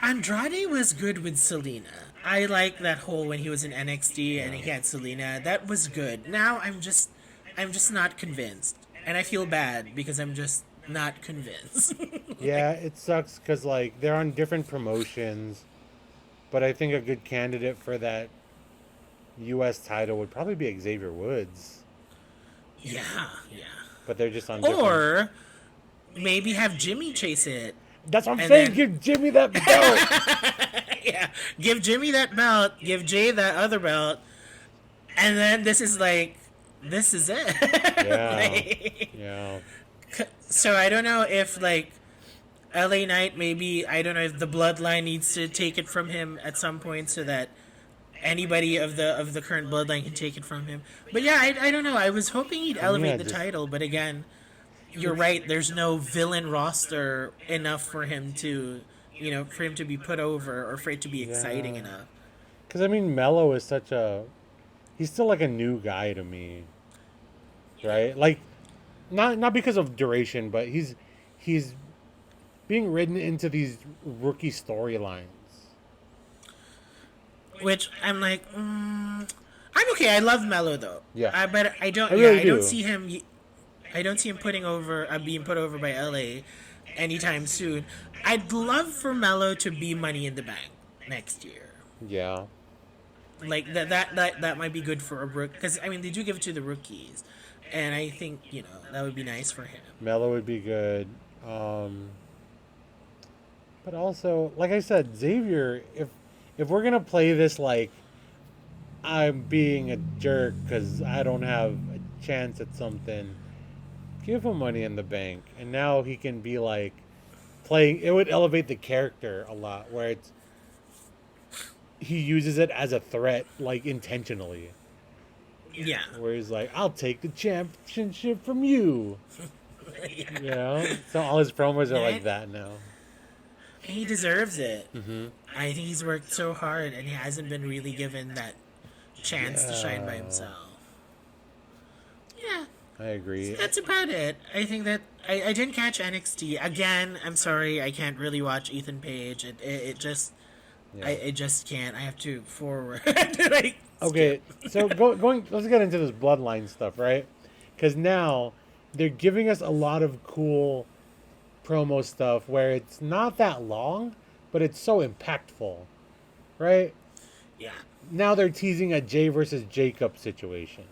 Andrade was good with Selena. I like that whole when he was in NXT and he had Selena. That was good. Now I'm just not convinced. And I feel bad because I'm just not convinced. Yeah, it sucks because like they're on different promotions, but I think a good candidate for that U.S. title would probably be Xavier Woods. Yeah, yeah. But they're just on different... Or maybe have Jimmy chase it. That's what I'm and saying. then- Give Jimmy that belt. Yeah, give Jimmy that belt, give Jay that other belt, and then this is it. Yeah. Like, Yeah. so I don't know if like LA Knight maybe I don't know if the bloodline needs to take it from him at some point so that anybody of the current bloodline can take it from him. But yeah, I don't know. I was hoping he'd elevate the just- title, but again, you're right. There's no villain roster enough for him to, for him to be put over or for it to be exciting enough. Because I mean, Mello is such a... He's still like a new guy to me, right? Like, not because of duration, but he's being written into these rookie storylines. Which I'm like, I'm okay. I love Mello though. Yeah. But I don't. I really I don't do. see him. I don't see him being put over by LA anytime soon. I'd love for Mello to be Money in the Bank next year. Yeah. Like that might be good for a rook because I mean they do give it to the rookies, and I think that would be nice for him. Mello would be good. But also, like I said, Xavier, if we're gonna play this like I'm being a jerk because I don't have a chance at something, give him Money in the Bank, and now he can be like playing. It would elevate the character a lot, where it's he uses it as a threat, like intentionally. Yeah. Where he's like, "I'll take the championship from you." Yeah. You know, so all his promos are like that now. He deserves it. Mm-hmm. I think he's worked so hard and he hasn't been really given that chance to shine by himself. Yeah, I agree. that's about it. I think that I didn't catch NXT again. I'm sorry, I can't really watch Ethan Page. It just Yeah. I just can't. I have to forward. Like, Okay, so going. Let's get into this bloodline stuff, right? Because now they're giving us a lot of cool promo stuff where it's not that long, but it's so impactful, right? yeah, Now they're teasing a Jay versus Jacob situation,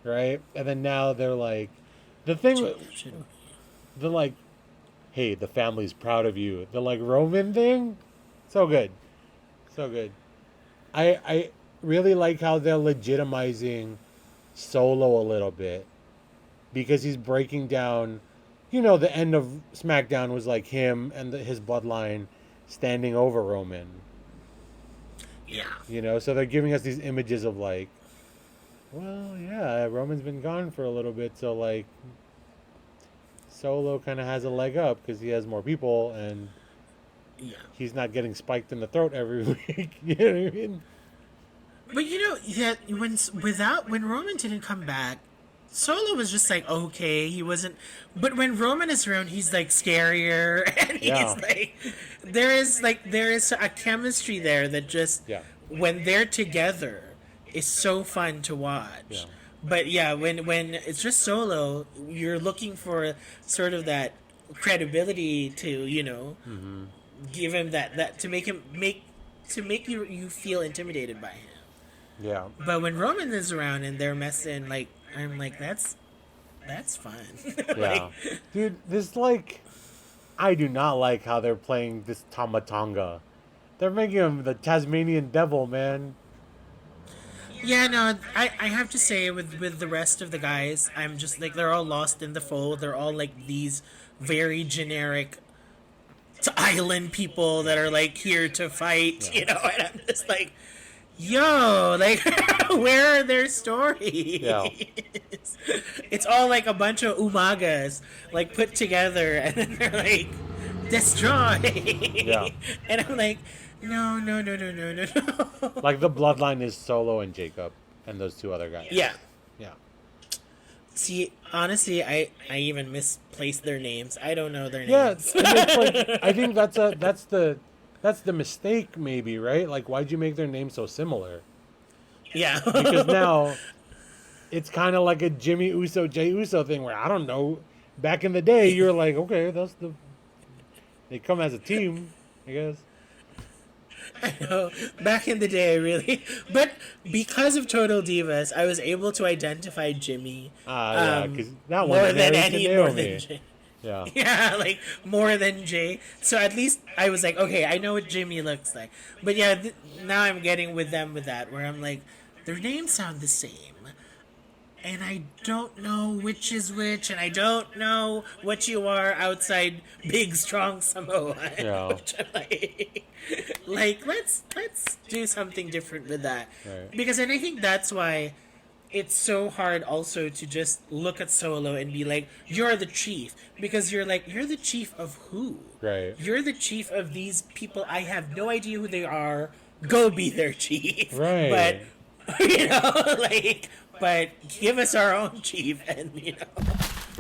right? And then now they're like, they're like, hey, the family's proud of you. The like Roman thing, so good, so good. I really like how they're legitimizing Solo a little bit because he's breaking down. The end of SmackDown was like him and his bloodline standing over Roman. yeah. So they're giving us these images of like, well, yeah, Roman's been gone for a little bit, so like Solo kind of has a leg up because he has more people and Yeah. he's not getting spiked in the throat every week. You know what I mean? But when Roman didn't come back, Solo was just like okay, he wasn't. But when Roman is around, he's like scarier, and he's Yeah. like, there is a chemistry there that just Yeah. when they're together is so fun to watch. Yeah. But yeah, when it's just Solo, you're looking for sort of that credibility to give him that to make you feel intimidated by him. Yeah. But when Roman is around and they're messing, like, I'm like, that's fun. Yeah. Dude, this, like, I do not like how they're playing this Tamatanga. They're making him the Tasmanian devil, man. Yeah, no, I have to say with the rest of the guys, I'm just like they're all lost in the fold. They're all like these very generic island people that are like here to fight, Yeah. and I'm just like, yo, like where are their stories? Yeah. It's all like a bunch of umagas like put together and then they're like destroy. Yeah. And I'm like, no, no, no, no, no, no, no. Like, the bloodline is Solo and Jacob and those two other guys. Yeah. Yeah. See, honestly, I even misplaced their names. I don't know their Yeah, names. and it's like, I think that's the mistake, maybe, right? Like, why'd you make their names so similar? Yeah. Because now it's kind of like a Jimmy Uso, Jey Uso thing where, I don't know, back in the day, you were like, okay, they come as a team, I guess. I know. Back in the day, really. But because of Total Divas, I was able to identify Jimmy. Yeah, because that one More than married to any, more than Naomi. Jay. Yeah. Yeah, like more than Jay. So at least I was like, okay, I know what Jimmy looks like. But yeah, now I'm getting with them with that, where I'm like, their names sound the same. And I don't know which is which, and I don't know what you are outside big, strong Samoa. Yeah. Which I'm like, let's do something different with that. Right. Because, and I think that's why it's so hard also to just look at Solo and be like, you're the chief. Because you're like, you're the chief of who? Right. You're the chief of these people. I have no idea who they are. Go be their chief. Right. But, but give us our own chief and,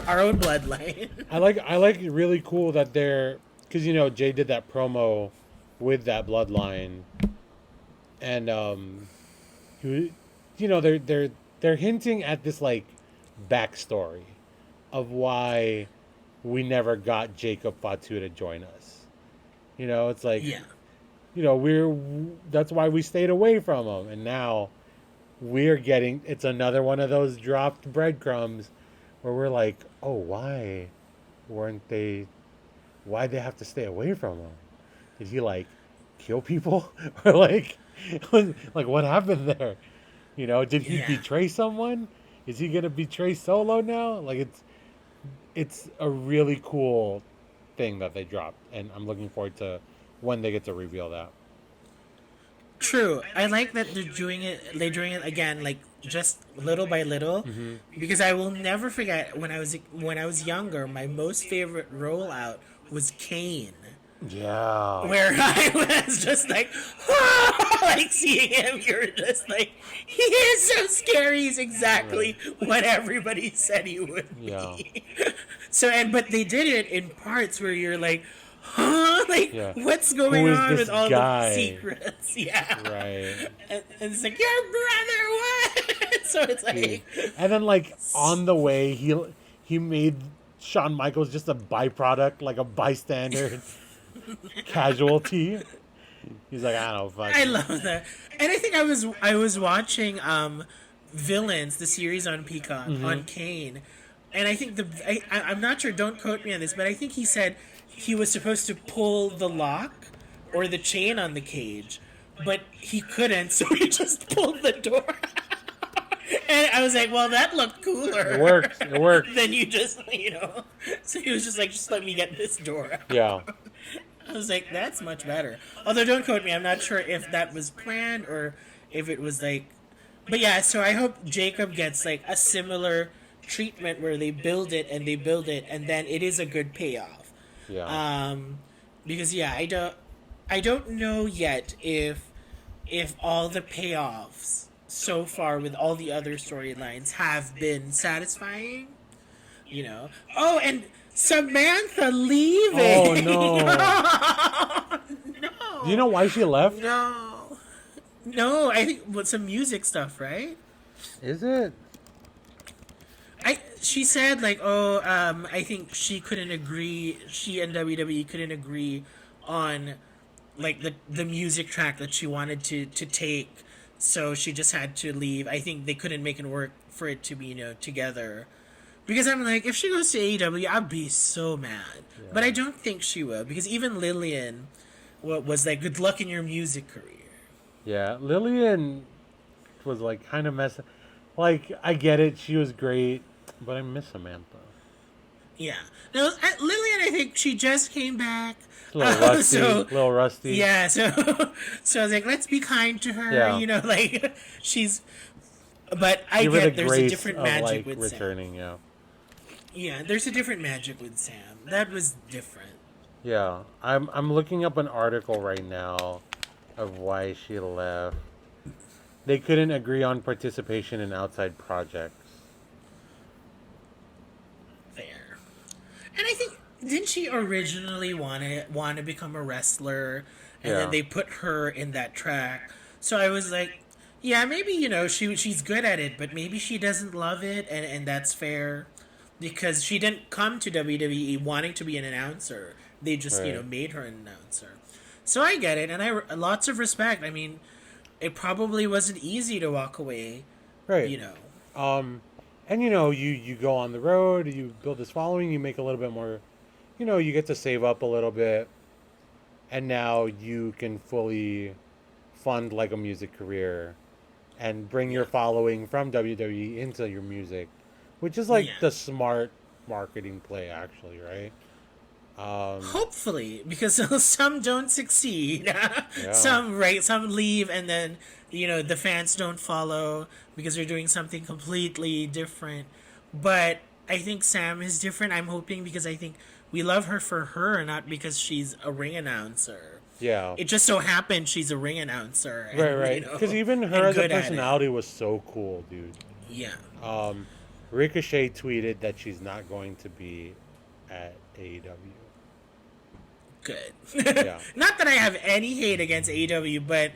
our own bloodline. I like really cool that they're, because Jay did that promo with that bloodline, and they're hinting at this like backstory of why we never got Jacob Fatu to join us. It's like, Yeah. that's why we stayed away from him, and now we're getting, it's another one of those dropped breadcrumbs where we're like, oh, why'd they have to stay away from him? Did he like kill people? Or like what happened there? Did he betray someone? Is he gonna betray Solo now? Like, it's a really cool thing that they dropped, and I'm looking forward to when they get to reveal that. True. I like that they're doing it again, like just little by little, because I will never forget when I was younger. My most favorite rollout was Kane, Yeah. where I was just like, like seeing him. You're just like, he is so scary. He's exactly what everybody said he would be. Yeah. But they did it in parts where you're like, huh? Like, Yeah. what's going Who is on this with all guy? the secrets? Yeah. Right. And it's like, your brother, what? So it's like... And then, like, on the way, he made Shawn Michaels just a byproduct, like a bystander casualty. He's like, I don't know, fuck. I love that. And I think I was watching Villains, the series on Peacock, on Kane. And I think I'm not sure, don't quote me on this, but I think he said he was supposed to pull the lock or the chain on the cage, but he couldn't, so he just pulled the door. And I was like, well, that looked cooler. It worked. Than you just, So he was just like, just let me get this door. Yeah. I was like, that's much better. Although, don't quote me, I'm not sure if that was planned or if it was like... But yeah, so I hope Jacob gets like a similar treatment where they build it and then it is a good payoff. Yeah. Because yeah, I don't know yet if all the payoffs so far with all the other storylines have been satisfying. Oh, and Samantha leaving. Oh, no. No. Do you know why she left? No, I think some music stuff, right? Is it? She said like, I think she and WWE couldn't agree on like the music track that she wanted to take so she just had to leave. I think they couldn't make it work for it to be, together. Because I'm like, if she goes to AEW, I'd be so mad. Yeah. But I don't think she will, because even Lillian was like, good luck in your music career. Yeah, Lillian was like kind of messing. Like, I get it, she was great, but I miss Samantha. Yeah. Now, Lillian, I think she just came back. A little rusty. Little rusty. Yeah, so I was like, let's be kind to her. Yeah. Like she's. But I Give her get the there's a grace different of, magic like, with returning, Sam. Yeah, there's a different magic with Sam. That was different. Yeah, I'm looking up an article right now of why she left. They couldn't agree on participation in outside projects. Fair. And I think didn't she originally want to become a wrestler, and then they put her in that track. So I was like, yeah, maybe she's good at it, but maybe she doesn't love it, and that's fair, because she didn't come to WWE wanting to be an announcer. They just made her an announcer. So I get it, and I lots of respect. I mean, it probably wasn't easy to walk away. Right. And you go on the road, you build this following, you make a little bit more, you get to save up a little bit, and now you can fully fund like a music career and bring your following from WWE into your music, which is like the smart marketing play, actually, right? Hopefully, because some don't succeed. Yeah. Some leave, and then the fans don't follow because they're doing something completely different. But I think Sam is different. I'm hoping, because I think we love her for her, not because she's a ring announcer. Yeah. It just so happened she's a ring announcer. And, right. Because even her as a personality was so cool, dude. Yeah. Ricochet tweeted that she's not going to be at AEW. Good. Yeah. Not that I have any hate against AEW, but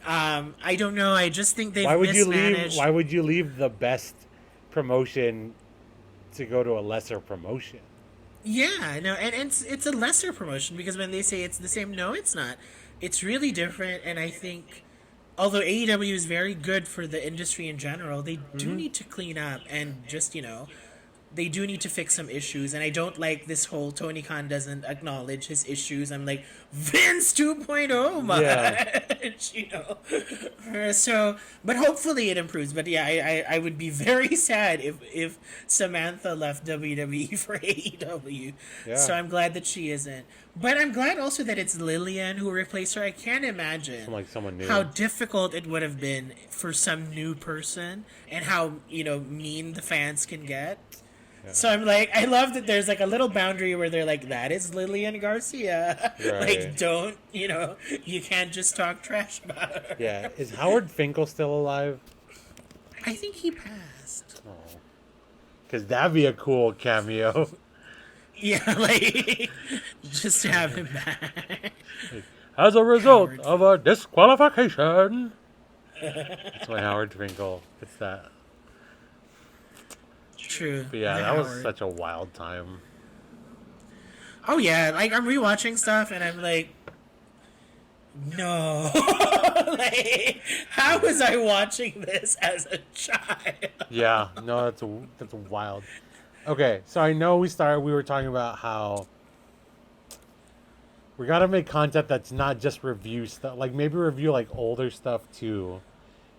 I don't know. I just think they've mismanaged. Why would you leave the best promotion to go to a lesser promotion? Yeah, no, and it's a lesser promotion, because when they say it's the same, no, it's not. It's really different, and I think, although AEW is very good for the industry in general, they do need to clean up and just, they do need to fix some issues. And I don't like this whole Tony Khan doesn't acknowledge his issues. I'm like, Vince 2.0 much, So, but hopefully it improves. But yeah, I would be very sad if Samantha left WWE for AEW. Yeah. So I'm glad that she isn't. But I'm glad also that it's Lillian who replaced her. I can't imagine someone new. How difficult it would have been for some new person, and how mean the fans can get. Yeah. So I'm like, I love that there's like a little boundary where they're like, that is Lillian Garcia. Right. Like, don't, you can't just talk trash about her. Yeah. Is Howard Finkel still alive? I think he passed. Oh. Because that'd be a cool cameo. Yeah, like, just to have him back. As a result of a disqualification. That's my Howard Finkel. It's that. True. But yeah, that was such a wild time. Oh yeah, like I'm rewatching stuff and I'm like, no, like how was I watching this as a child? Yeah, no, that's wild. Okay, so I know we were talking about how we gotta make content that's not just review stuff, like maybe review like older stuff too.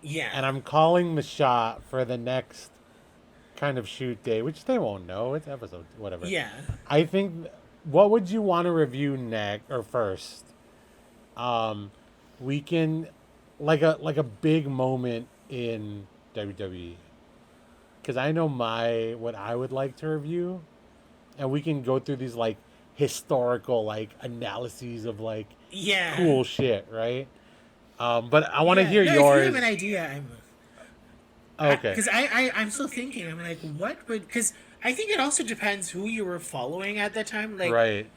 Yeah. And I'm calling the shot for the next kind of shoot day, which they won't know. It's episode whatever. Yeah. I think what would you want to review next or first? We can like a big moment in WWE. Because I know what I would like to review, and we can go through these like historical like analyses of like cool shit, right? But I want to hear yours. If you have an idea, okay. Because I'm still thinking. I'm like, what would? Because I think it also depends who you were following at that time. Like, right.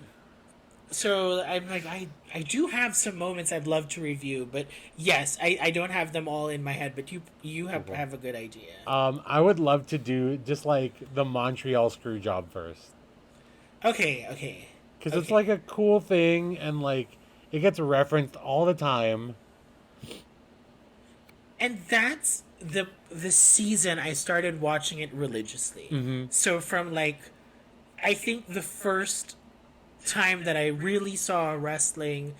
So I'm like, I do have some moments I'd love to review, but yes, I don't have them all in my head. But you have a good idea. I would love to do just like the Montreal Screwjob first. Okay. Because it's like a cool thing, and like it gets referenced all the time. and that's the season I started watching it religiously. Mm-hmm. So from like, I think the first time that I really saw wrestling,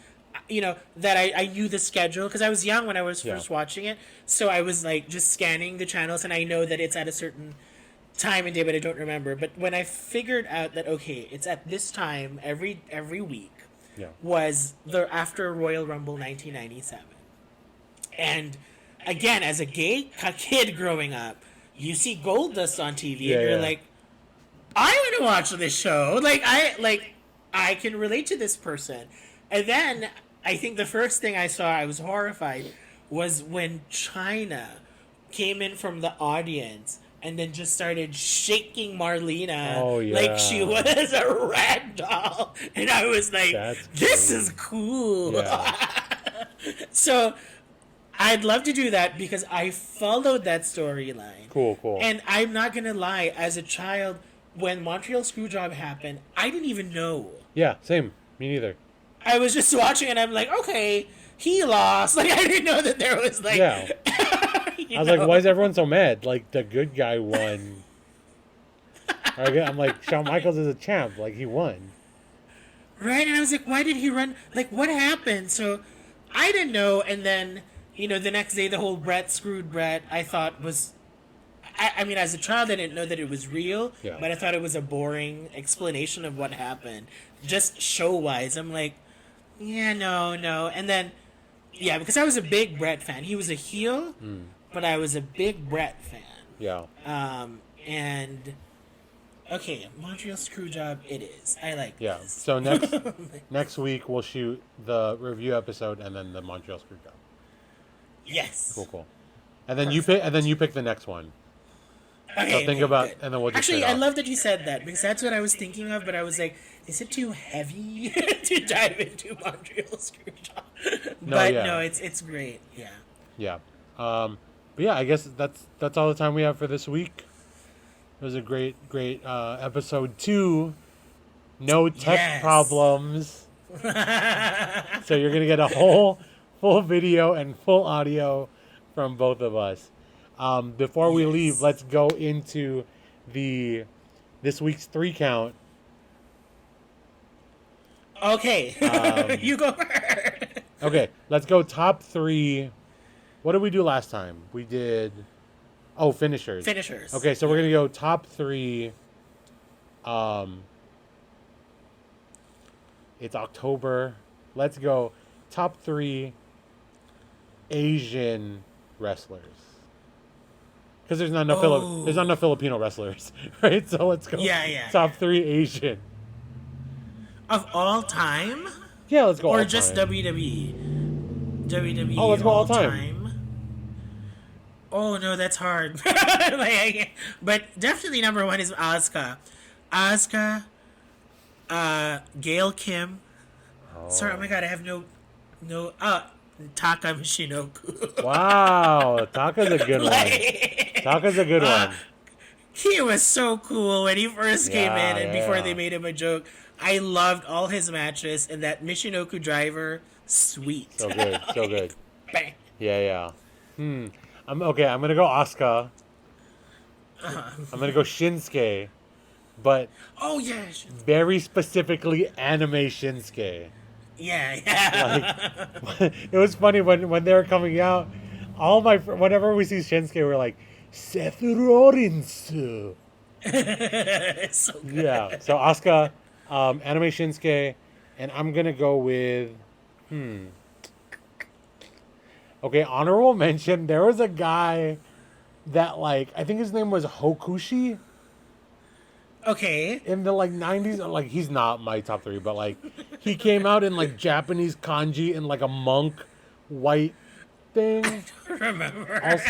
that I knew the schedule because I was young when I was Yeah. first watching it. So I was like just scanning the channels, and I know that it's at a certain time and day, but I don't remember. But when I figured out that okay, it's at this time every week, Yeah. was the after Royal Rumble 1997, and again as a gay kid growing up, you see Goldust on TV, Yeah, and you're yeah. like, I want to watch this show. I can relate to this person. And then I think the first thing I saw, I was horrified, was when China came in from the audience and then just started shaking Marlena Oh, yeah. like she was a rag doll. And I was like, That's this crazy. is cool. Yeah. So I'd love to do that because I followed that storyline. Cool. And I'm not going to lie, as a child, when Montreal Screwjob happened, I didn't even know. Yeah, same. Me neither. I was just watching and I'm like, okay, he lost. Like, I didn't know that there was like... Yeah. I was like, why is everyone so mad? Like, the good guy won. I'm like, Shawn Michaels is a champ. Like, he won. Right? And I was like, why did he run? Like, what happened? So, I didn't know. And then, the next day, the whole Brett screwed Brett, I thought was... I mean, as a child, I didn't know that it was real, Yeah. but I thought it was a boring explanation of what happened. Just show-wise, I'm like, yeah, no. And then, yeah, because I was a big Brett fan. He was a heel, but I was a big Brett fan. Yeah. And, okay, Montreal Screwjob, it is. I like Yeah. this. So next week, we'll shoot the review episode and then the Montreal Screwjob. Yes. Cool. And then you pick the next one. Okay, So think okay, about, good. and then we'll just Actually, trade I off. love that you said that because that's what I was thinking of. But I was like, is it too heavy to dive into Montreal Screwjob? But yeah. no, it's great. Yeah. Yeah. But yeah, I guess that's all the time we have for this week. It was a great episode 2. No tech Yes. problems. So you're gonna get a whole full video and full audio from both of us. Before we leave, let's go into this week's 3 count. Okay. You go first. Okay, let's go top 3. What did we do last time? We did finishers. Finishers. Okay, so we're gonna go top 3. It's October. Let's go top 3 Asian wrestlers. Because there's not enough Filipino wrestlers, right? So let's go. Yeah. Top 3 Asian. Of all time? Yeah, let's go. Or all just time. WWE? WWE. Oh, let's go all time. Oh no, that's hard. But definitely number 1 is Asuka. Asuka, Gail Kim. Oh. Sorry, oh my god, I have no. Taka Michinoku. Wow, Taka's a good one. Taka's a good one. He was so cool when he first came in, and before yeah. they made him a joke. I loved all his matches, and that Michinoku driver, sweet. So good. Bang. Yeah. I'm gonna go Asuka. I'm gonna go Shinsuke, but Oh yeah. very specifically anime Shinsuke. Yeah. Like, it was funny when they were coming out. Whenever we see Shinsuke, we're like, Seth Rollins. So good. Yeah. So Asuka, anime Shinsuke, and I'm gonna go with. Okay, honorable mention. There was a guy that I think his name was Hokushi. Okay. In the 90s, he's not my top 3, but he came out in Japanese kanji in a monk white thing. Remember?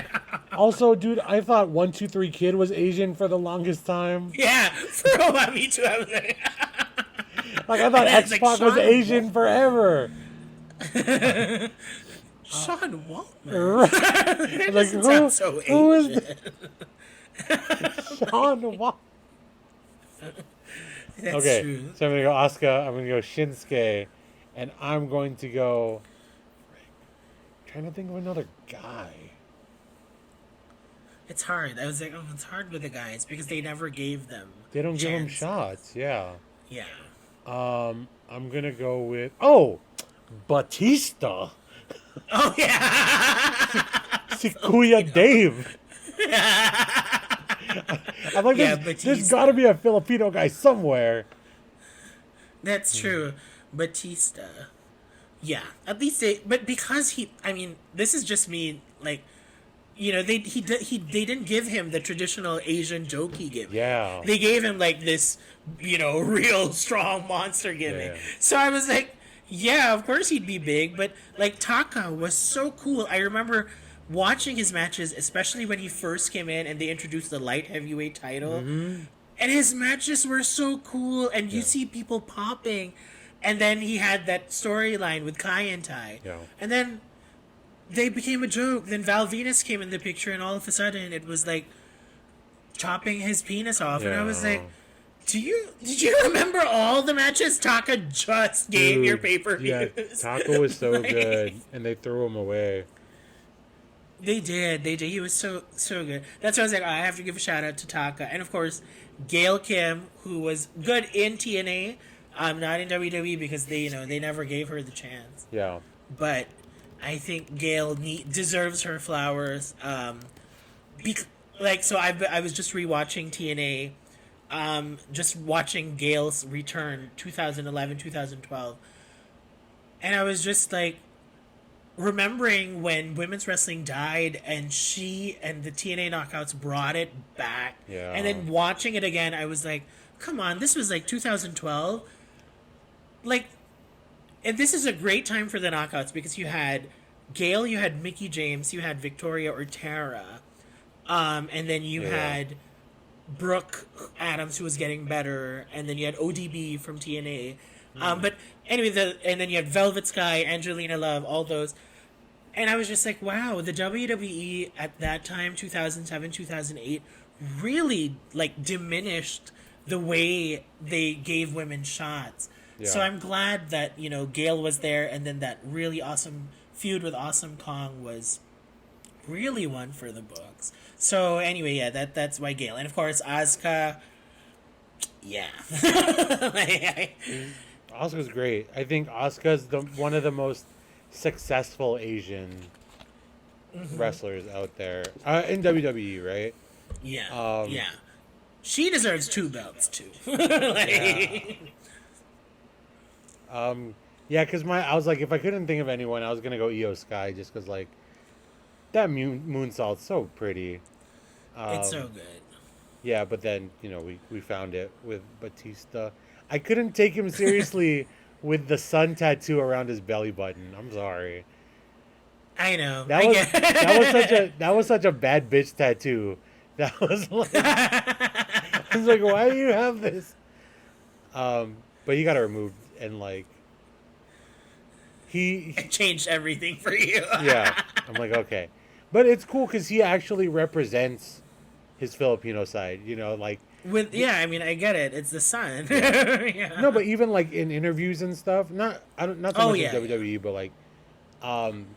Also, dude, I thought 123 Kid was Asian for the longest time. Yeah. For a while, me too. I was like, I thought That's X-Pac was Sean Asian forever. Sean Waltman. That doesn't sound so who is Asian. Sean Waltman? That's Okay, true. so I'm gonna go Asuka. I'm gonna go Shinsuke, and I'm going to go. I'm trying to think of another guy. it's hard. I was like, oh, it's hard with the guys because they never gave them They don't give them chances. shots. Yeah. Yeah. I'm gonna go with Batista. Oh yeah. Sikuya Dave. I'm like, Yeah, there's Batista. got to be a Filipino guy somewhere. That's true. Batista. Yeah. At least but because I mean, this is just me. Like, they didn't give him the traditional Asian jokey gimmick. Yeah. They gave him like this, real strong monster gimmick. Yeah. So I was like, yeah, of course he'd be big. But like Taka was so cool. I remember watching his matches, especially when he first came in and they introduced the light heavyweight title. Mm-hmm. And his matches were so cool, and you Yeah. see people popping. And then he had that storyline with Kai and Tai. Yeah. And then they became a joke. Then Val Venus came in the picture, and all of a sudden it was like chopping his penis off. And I was like, did you remember all the matches Taka just gave Dude, your pay-per-views? Yeah, Taco was so Like, good, and they threw him away. They did. He was so good. That's why I was like, I have to give a shout out to Taka, and of course, Gail Kim, who was good in TNA, not in WWE because they never gave her the chance. Yeah. But I think Gail deserves her flowers. So I was just rewatching TNA, just watching Gail's return 2011 2012, and I was just like remembering when women's wrestling died and she and the TNA knockouts brought it back. Yeah. And then watching it again, I was like, come on, this was like 2012. Like, and this is a great time for the knockouts because you had Gail, you had Mickey James, you had Victoria Ortera, and then you had Brooke Adams, who was getting better, and then you had ODB from TNA. But anyway, and then you had Velvet Sky, Angelina Love, all those. And I was just like, wow, the WWE at that time, 2007, 2008, really like diminished the way they gave women shots. Yeah. So I'm glad that, Gail was there, and then that really awesome feud with Awesome Kong was really one for the books. So anyway, yeah, that's why Gail. And of course, Asuka, yeah. Asuka's great. I think Asuka's one of the most successful Asian wrestlers out there in WWE, right? Yeah, Um, yeah. She deserves 2 belts too. Yeah, because I was like, if I couldn't think of anyone, I was gonna go Io Sky just because like that moonsault's so pretty. It's so good. Yeah, but then we found it with Batista. I couldn't take him seriously with the sun tattoo around his belly button. I'm sorry. I know. That was such a bad bitch tattoo. That was like I was like, why do you have this? But you got to remove and like he It changed everything for you. yeah. I'm like, okay, but it's cool because he actually represents his Filipino side. Like I mean, I get it. It's the sun. Yeah. no, but even like in interviews and stuff, not so much yeah, in WWE, but like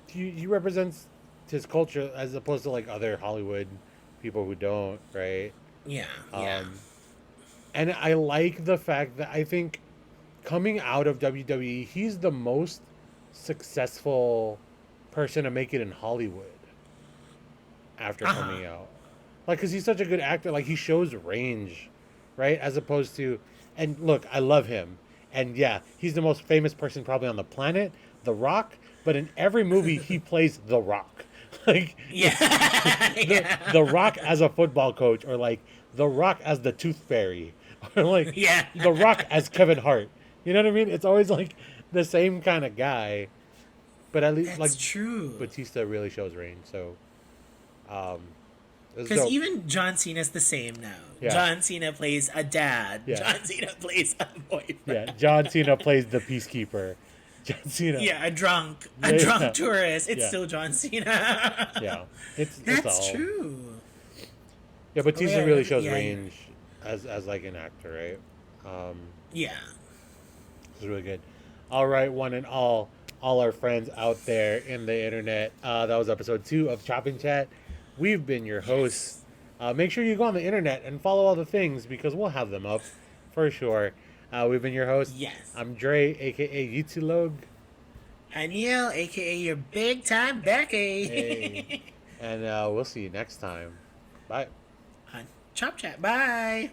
he represents his culture as opposed to like other Hollywood people who don't, right? Yeah. And I like the fact that I think coming out of WWE, he's the most successful person to make it in Hollywood after coming out. Like, because he's such a good actor. Like, he shows range, right? As opposed to... And look, I love him. And yeah, he's the most famous person probably on the planet, The Rock. But in every movie, he plays The Rock. Like, the Rock as a football coach, or like The Rock as the Tooth Fairy, or like The Rock as Kevin Hart. You know what I mean? It's always like the same kind of guy, but at least That's true. Batista really shows range. So, because even John Cena's the same now. Yeah. John Cena plays a dad. Yeah. John Cena plays a boyfriend. Yeah, John Cena plays the peacekeeper. John Cena. Yeah, a drunk tourist. It's still John Cena. Yeah, That's all true. Yeah, Batista really shows yeah. range as like an actor, right? Yeah. It's really good. All right, one and all our friends out there in the internet. That was episode 2 of Chopping Chat. We've been your hosts, Make sure you go on the internet and follow all the things because we'll have them up for sure. We've been your hosts. Yes. I'm Dre, aka Yeetsilog. Anil, aka your big time Becky. Hey. And we'll see you next time. Bye. On Chop Chat. Bye.